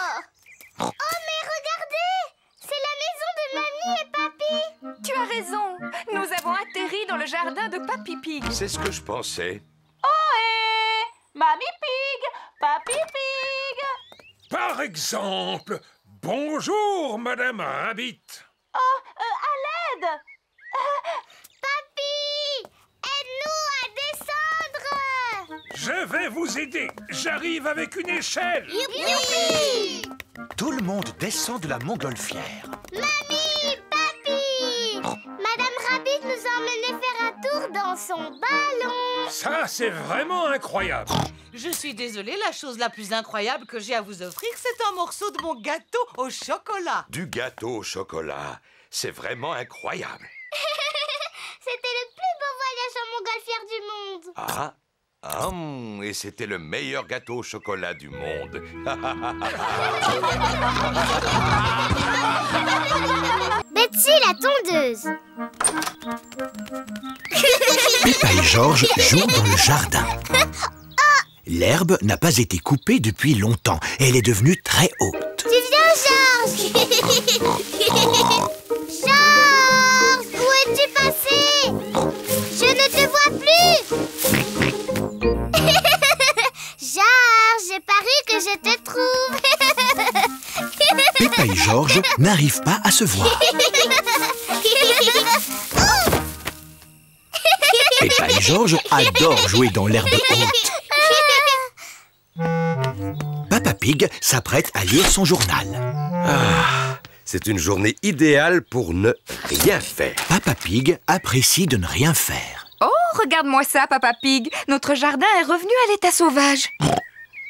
Speaker 1: mais regardez! C'est la maison de Mamie et Papy!
Speaker 4: Tu as raison. Nous avons atterri dans le jardin de Papy Pig.
Speaker 3: C'est ce que je pensais.
Speaker 9: Ohé! Mamie Pig! Papy Pig!
Speaker 6: Par exemple, bonjour, Madame Rabbit.
Speaker 9: Oh, à l'aide!
Speaker 1: Papy! Aide-nous à descendre!
Speaker 6: Je vais vous aider. J'arrive avec une échelle.
Speaker 1: Youpi!
Speaker 2: Tout le monde descend de la montgolfière.
Speaker 1: Mamie! Papy! Madame Rabbit nous a emmenés faire un tour dans son ballon.
Speaker 6: Ça, c'est vraiment incroyable.
Speaker 5: Je suis désolée, la chose la plus incroyable que j'ai à vous offrir, c'est un morceau de mon gâteau au chocolat.
Speaker 3: Du gâteau au chocolat. C'est vraiment incroyable.
Speaker 1: C'était le plus beau voyage en montgolfière du monde.
Speaker 3: Ah, et c'était le meilleur gâteau au chocolat du monde.
Speaker 1: Betsy la tondeuse.
Speaker 2: Peppa et George jouent dans le jardin. L'herbe n'a pas été coupée depuis longtemps. Elle est devenue très haute.
Speaker 1: Tu viens, George? George, où es-tu passé? Je ne te vois plus. George, j'ai paru que je te trouve.
Speaker 2: Peppa et George n'arrivent pas à se voir. Peppa et George adorent jouer dans l'herbe haute. Pig s'apprête à lire son journal.
Speaker 3: Ah, c'est une journée idéale pour ne rien faire.
Speaker 2: Papa Pig apprécie de ne rien faire.
Speaker 4: Oh, regarde-moi ça, Papa Pig. Notre jardin est revenu à l'état sauvage.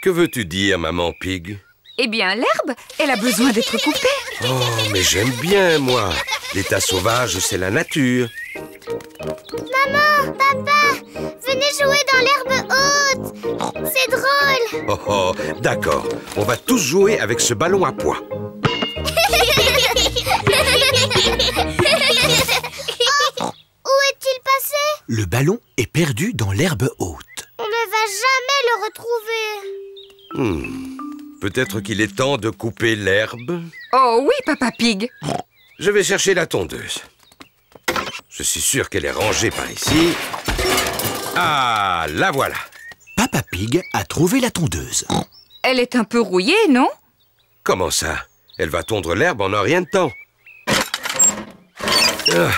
Speaker 3: Que veux-tu dire, Maman Pig?
Speaker 4: Eh bien, l'herbe, elle a besoin d'être coupée.
Speaker 3: Oh, mais j'aime bien, moi. L'état sauvage, c'est la nature.
Speaker 1: Maman, papa, venez jouer dans l'herbe haute. C'est drôle.
Speaker 3: Oh, oh, d'accord. On va tous jouer avec ce ballon à pois.
Speaker 1: Oh, où est-il passé?
Speaker 2: Le ballon est perdu dans l'herbe haute.
Speaker 1: On ne va jamais le retrouver.
Speaker 3: Peut-être qu'il est temps de couper l'herbe.
Speaker 4: Oh oui, Papa Pig.
Speaker 3: Je vais chercher la tondeuse. Je suis sûr qu'elle est rangée par ici. Ah, la voilà.
Speaker 2: Papa Pig a trouvé la tondeuse.
Speaker 4: Elle est un peu rouillée, non?
Speaker 3: Comment ça? Elle va tondre l'herbe en un rien de temps. Ah,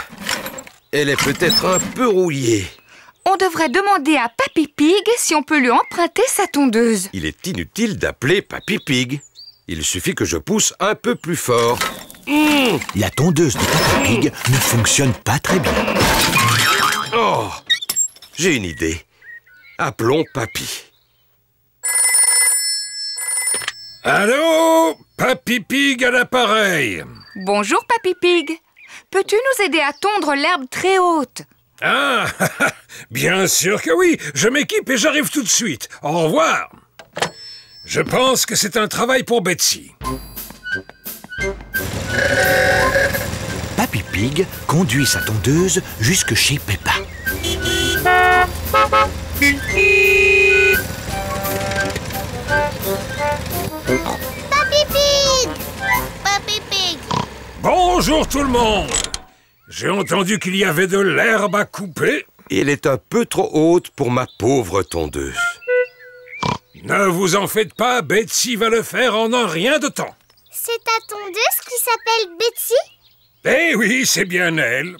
Speaker 3: elle est peut-être un peu rouillée.
Speaker 4: On devrait demander à Papy Pig si on peut lui emprunter sa tondeuse.
Speaker 3: Il est inutile d'appeler Papy Pig. Il suffit que je pousse un peu plus fort.
Speaker 2: La tondeuse de Papa Pig ne fonctionne pas très bien.
Speaker 3: Oh, j'ai une idée. Appelons Papy.
Speaker 6: Allô? Papy Pig à l'appareil.
Speaker 4: Bonjour, Papy Pig. Peux-tu nous aider à tondre l'herbe très haute?
Speaker 6: Ah, bien sûr que oui. Je m'équipe et j'arrive tout de suite. Au revoir. Je pense que c'est un travail pour Betsy.
Speaker 2: Papy Pig conduit sa tondeuse jusque chez Peppa.
Speaker 1: Papy Pig! Papy Pig!
Speaker 6: Bonjour tout le monde. J'ai entendu qu'il y avait de l'herbe à couper.
Speaker 3: Elle est un peu trop haute pour ma pauvre tondeuse.
Speaker 6: Ne vous en faites pas, Betsy va le faire en un rien de temps.
Speaker 1: C'est ta tondeuse qui s'appelle Betsy?
Speaker 6: Eh oui, c'est bien elle.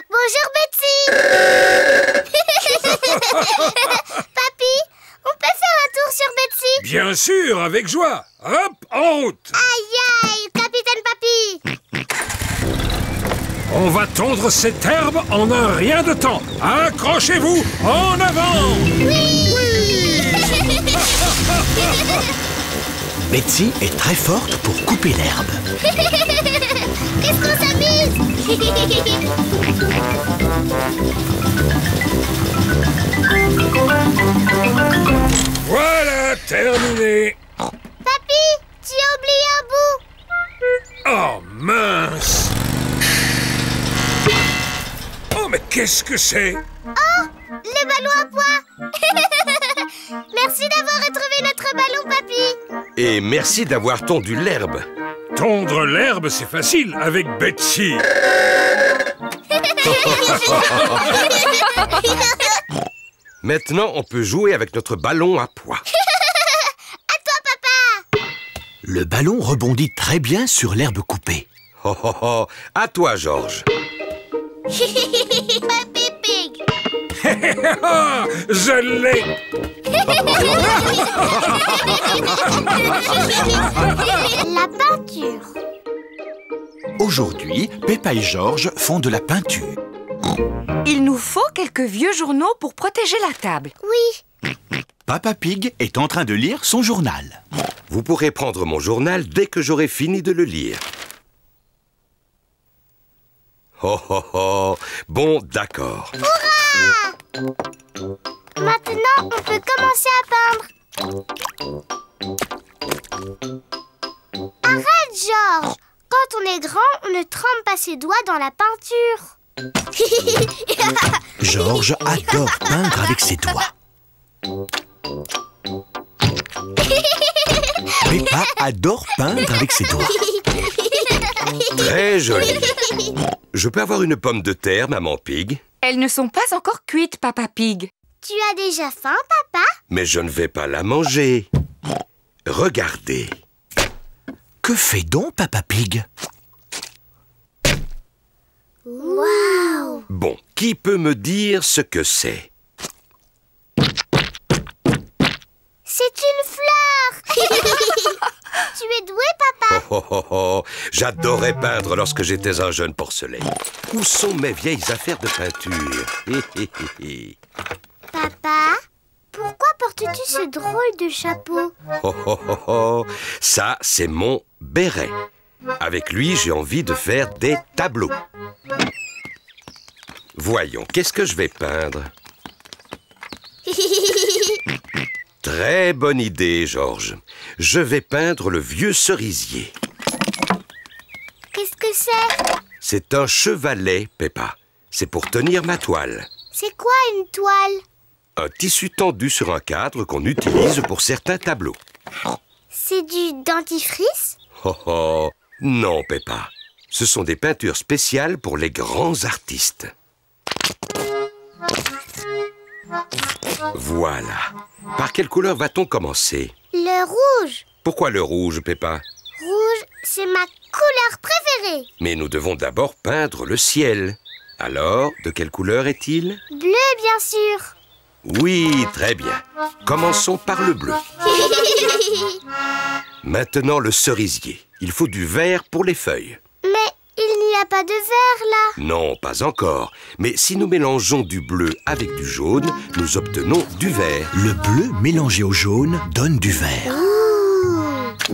Speaker 1: Bonjour Betsy. Papy, on peut faire un tour sur Betsy?
Speaker 6: Bien sûr, avec joie. Hop, en route.
Speaker 1: Aïe aïe, capitaine Papy.
Speaker 6: On va tondre cette herbe en un rien de temps. Accrochez-vous, en avant.
Speaker 1: Oui.
Speaker 2: Betsy est très forte pour couper l'herbe.
Speaker 1: Qu'est-ce qu'on s'amuse?
Speaker 6: Voilà, terminé.
Speaker 1: Papy, tu as oublié un bout.
Speaker 6: Oh, mince. Oh, mais qu'est-ce que c'est?
Speaker 1: Oh, le ballon à pois. Merci d'avoir retrouvé notre ballon, Papy.
Speaker 3: Et merci d'avoir tondu l'herbe.
Speaker 6: Tondre l'herbe, c'est facile avec Betsy.
Speaker 3: Maintenant, on peut jouer avec notre ballon à pois.
Speaker 1: À toi, papa.
Speaker 2: Le ballon rebondit très bien sur l'herbe coupée.
Speaker 3: Oh, oh, oh. À toi, Georges.
Speaker 1: Papy Pig.
Speaker 6: Je l'ai.
Speaker 1: La peinture.
Speaker 2: Aujourd'hui, Peppa et Georges font de la peinture.
Speaker 4: Il nous faut quelques vieux journaux pour protéger la table.
Speaker 1: Oui.
Speaker 2: Papa Pig est en train de lire son journal.
Speaker 3: Vous pourrez prendre mon journal dès que j'aurai fini de le lire. Oh, oh, oh. Bon, d'accord.
Speaker 1: Hurrah! Maintenant, on peut commencer à peindre. Arrête, Georges. Quand on est grand, on ne trempe pas ses doigts dans la peinture.
Speaker 2: Georges adore peindre avec ses doigts. Peppa adore peindre avec ses doigts.
Speaker 3: Très joli. Je peux avoir une pomme de terre, Maman Pig?
Speaker 4: Elles ne sont pas encore cuites, Papa Pig.
Speaker 1: Tu as déjà faim, papa?
Speaker 3: Mais je ne vais pas la manger. Regardez.
Speaker 2: Que fait donc Papa Pig?
Speaker 1: Waouh!
Speaker 3: Bon, qui peut me dire ce que c'est?
Speaker 1: C'est une es doué, papa.
Speaker 3: Oh, oh, oh, oh. J'adorais peindre lorsque j'étais un jeune porcelet. Où sont mes vieilles affaires de peinture?
Speaker 1: Papa, pourquoi portes-tu ce drôle de chapeau?
Speaker 3: Oh, oh, oh, oh. Ça, c'est mon béret. Avec lui, j'ai envie de faire des tableaux. Voyons, qu'est-ce que je vais peindre? Très bonne idée, Georges. Je vais peindre le vieux cerisier.
Speaker 1: Qu'est-ce que c'est?
Speaker 3: C'est un chevalet, Peppa. C'est pour tenir ma toile.
Speaker 1: C'est quoi une toile?
Speaker 3: Un tissu tendu sur un cadre qu'on utilise pour certains tableaux.
Speaker 1: C'est du dentifrice?
Speaker 3: Oh oh, non, Peppa. Ce sont des peintures spéciales pour les grands artistes. Voilà. Par quelle couleur va-t-on commencer?
Speaker 1: Le rouge.
Speaker 3: Pourquoi le rouge, Peppa?
Speaker 1: Rouge, c'est ma couleur préférée.
Speaker 3: Mais nous devons d'abord peindre le ciel. Alors, de quelle couleur est-il?
Speaker 1: Bleu, bien sûr.
Speaker 3: Oui, très bien. Commençons par le bleu. Maintenant, le cerisier. Il faut du vert pour les feuilles.
Speaker 1: Mais il n'y a pas de vert, là.
Speaker 3: Non, pas encore. Mais si nous mélangeons du bleu avec du jaune, nous obtenons du vert.
Speaker 2: Le bleu mélangé au jaune donne du vert.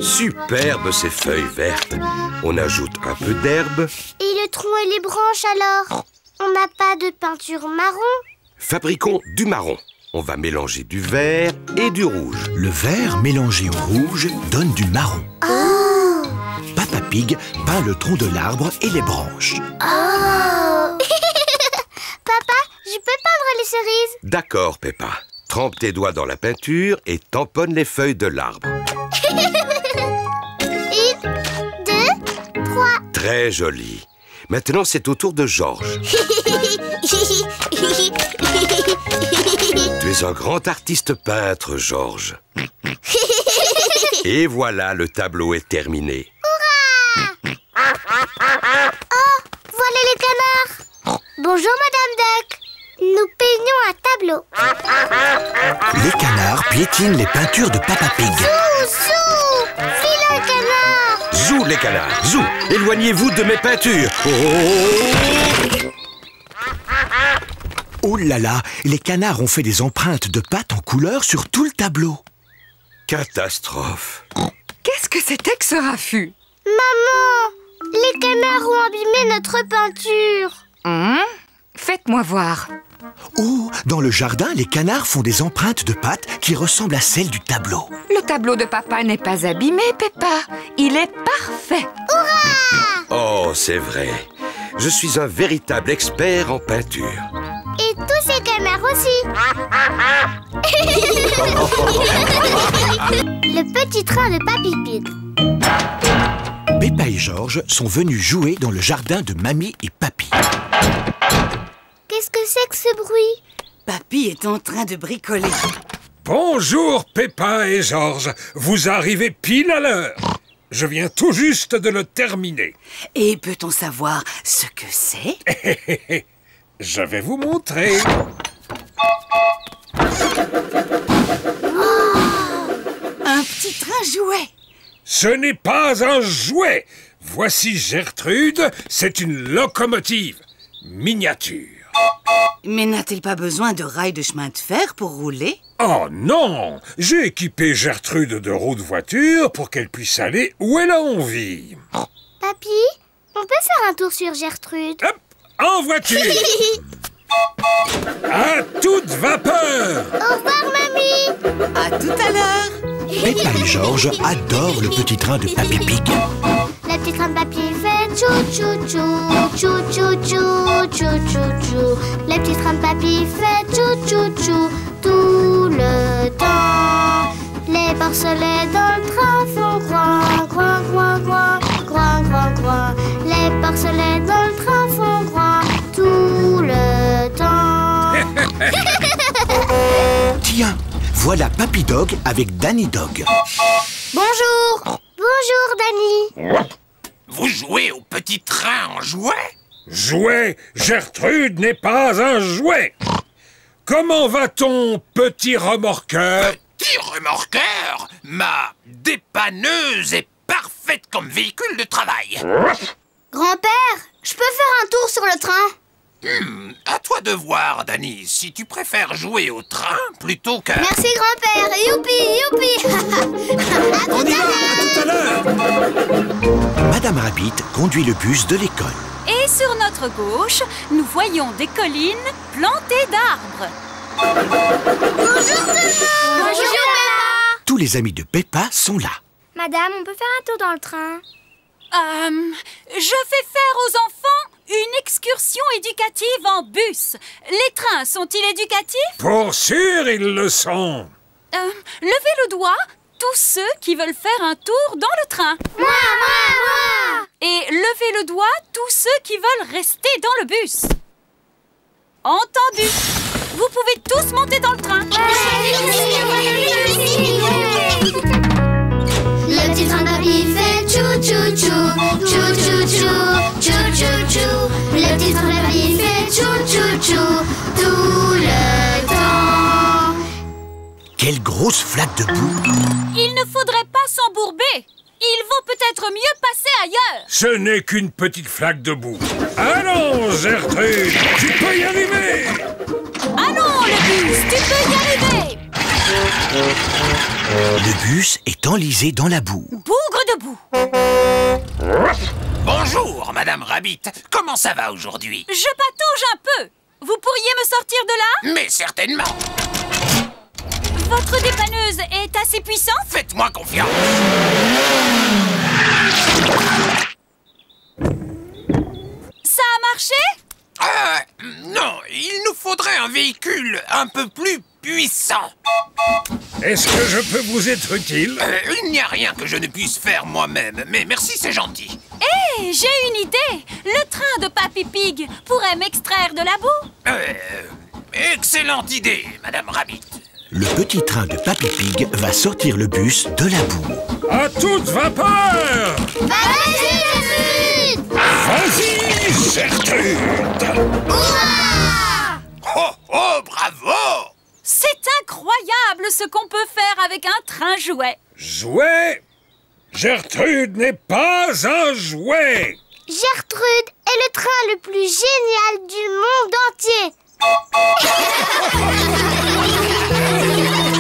Speaker 3: Superbe ces feuilles vertes. On ajoute un peu d'herbe.
Speaker 1: Et le tronc et les branches, alors? On n'a pas de peinture marron?
Speaker 3: Fabriquons du marron. On va mélanger du vert et du rouge.
Speaker 2: Le vert mélangé au rouge donne du marron.
Speaker 1: Oh!
Speaker 2: Papa Pig peint le tronc de l'arbre et les branches.
Speaker 1: Oh! Papa, je peux peindre les cerises?
Speaker 3: D'accord, Peppa. Trempe tes doigts dans la peinture et tamponne les feuilles de l'arbre.
Speaker 1: 1, 2, 3.
Speaker 3: Très joli. Maintenant, c'est au tour de Georges. Tu es un grand artiste peintre, Georges. Et voilà, le tableau est terminé.
Speaker 1: Hurrah! Oh, voilà les canards. Bonjour, Madame Duck. Nous peignons un tableau.
Speaker 2: Les canards piétinent les peintures de Papa Pig.
Speaker 1: Zou, zou! Vilain canard!
Speaker 3: Zou, les canards, zou! Éloignez-vous de mes peintures. Oh,
Speaker 2: oh là là, les canards ont fait des empreintes de pâte en couleur sur tout le tableau.
Speaker 3: Catastrophe.
Speaker 4: Qu'est-ce que c'était que ce raffut?
Speaker 1: Maman, les canards ont abîmé notre peinture.
Speaker 4: Faites-moi voir.
Speaker 2: Oh, dans le jardin, les canards font des empreintes de pâte qui ressemblent à celles du tableau.
Speaker 4: Le tableau de papa n'est pas abîmé, Peppa. Il est parfait.
Speaker 1: Hurrah!
Speaker 3: Oh, c'est vrai. Je suis un véritable expert en peinture.
Speaker 1: Et tous ces canards aussi. Le petit train de Papy Pig.
Speaker 2: Peppa et Georges sont venus jouer dans le jardin de Mamie et Papy.
Speaker 1: Qu'est-ce que c'est que ce bruit?
Speaker 5: Papy est en train de bricoler.
Speaker 6: Bonjour, Peppa et Georges. Vous arrivez pile à l'heure. Je viens tout juste de le terminer.
Speaker 5: Et peut-on savoir ce que c'est?
Speaker 6: Je vais vous montrer.
Speaker 5: Un petit train jouet.
Speaker 6: Ce n'est pas un jouet. Voici Gertrude, c'est une locomotive miniature.
Speaker 5: Mais n'a-t-il pas besoin de rails de chemin de fer pour rouler?
Speaker 6: Oh non! J'ai équipé Gertrude de roues de voiture pour qu'elle puisse aller où elle a envie.
Speaker 1: Papy, on peut faire un tour sur Gertrude?
Speaker 6: Hop, en voiture! À toute vapeur!
Speaker 1: Au revoir, mamie!
Speaker 5: À tout à l'heure!
Speaker 2: Peppa et Georges adorent le petit train de Papy Pig.
Speaker 1: Le petit train de papy fait tchou tchou tchou, tchou tchou tchou, tchou tchou tchou. Le petit train de papy fait tchou tchou tchou tout le temps. Les porcelets dans le train font groin, groin, groin, groin, groin, groin, groin. Les porcelets dans le train font groin tout le temps.
Speaker 2: Tiens, voilà Papy Dog avec Danny Dog.
Speaker 1: Bonjour! Bonjour, Danny.
Speaker 10: Vous jouez au petit train en jouet?
Speaker 6: Jouet? Gertrude n'est pas un jouet. Comment va-t-on, petit remorqueur?
Speaker 10: Petit remorqueur? Ma dépanneuse est parfaite comme véhicule de travail.
Speaker 1: Grand-père, je peux faire un tour sur le train?
Speaker 10: À toi de voir, Danny, si tu préfères jouer au train plutôt que...
Speaker 1: Merci, grand-père. Youpi, youpi.
Speaker 2: On y va, à tout à l'heure. Madame Rabbit conduit le bus de l'école.
Speaker 9: Et sur notre gauche, nous voyons des collines plantées d'arbres.
Speaker 1: Bonjour tout le monde. Bonjour, Peppa.
Speaker 2: Tous les amis de Peppa sont là.
Speaker 8: Madame, on peut faire un tour dans le train?
Speaker 9: Je fais faire aux enfants une excursion éducative en bus. Les trains sont-ils éducatifs?
Speaker 6: Pour sûr, ils le sont.
Speaker 9: Levez le doigt, tous ceux qui veulent faire un tour dans le train.
Speaker 1: Moi.
Speaker 9: Et levez le doigt, tous ceux qui veulent rester dans le bus. Entendu. Vous pouvez tous monter dans le train.
Speaker 1: Le petit train de papy fait chou-chou-chou, chou-chou-chou, chou-chou-chou. Le petit train de papy fait chou-chou-chou tout le temps.
Speaker 2: Quelle grosse flaque de boue!
Speaker 9: Il ne faudrait pas s'embourber. Il vaut peut-être mieux passer ailleurs.
Speaker 6: Ce n'est qu'une petite flaque de boue. Allons, Gertrude, tu peux y arriver.
Speaker 9: Allons, le bus, tu peux y arriver.
Speaker 2: Le bus est enlisé dans la boue.
Speaker 9: Bougre de boue.
Speaker 10: Bonjour, Madame Rabbit. Comment ça va aujourd'hui?
Speaker 9: Je patauge un peu. Vous pourriez me sortir de là?
Speaker 10: Mais certainement.
Speaker 9: Votre dépanneuse est assez puissante?
Speaker 10: Faites-moi confiance.
Speaker 9: Ça a marché?
Speaker 10: Non, il nous faudrait un véhicule un peu plus puissant.
Speaker 6: Est-ce que je peux vous être utile?
Speaker 10: Il n'y a rien que je ne puisse faire moi-même, mais merci, c'est gentil.
Speaker 9: Hé, j'ai une idée. Le train de Papy Pig pourrait m'extraire de la boue.
Speaker 10: Excellente idée, Madame Rabbit.
Speaker 2: Le petit train de Papy Pig va sortir le bus de la boue.
Speaker 6: À toute vapeur!
Speaker 1: Vas-y, Gertrude!
Speaker 6: Vas-y, Gertrude!
Speaker 10: Oh, bravo!
Speaker 9: C'est incroyable ce qu'on peut faire avec un train jouet.
Speaker 6: Jouet? Gertrude n'est pas un jouet!
Speaker 1: Gertrude est le train le plus génial du monde entier.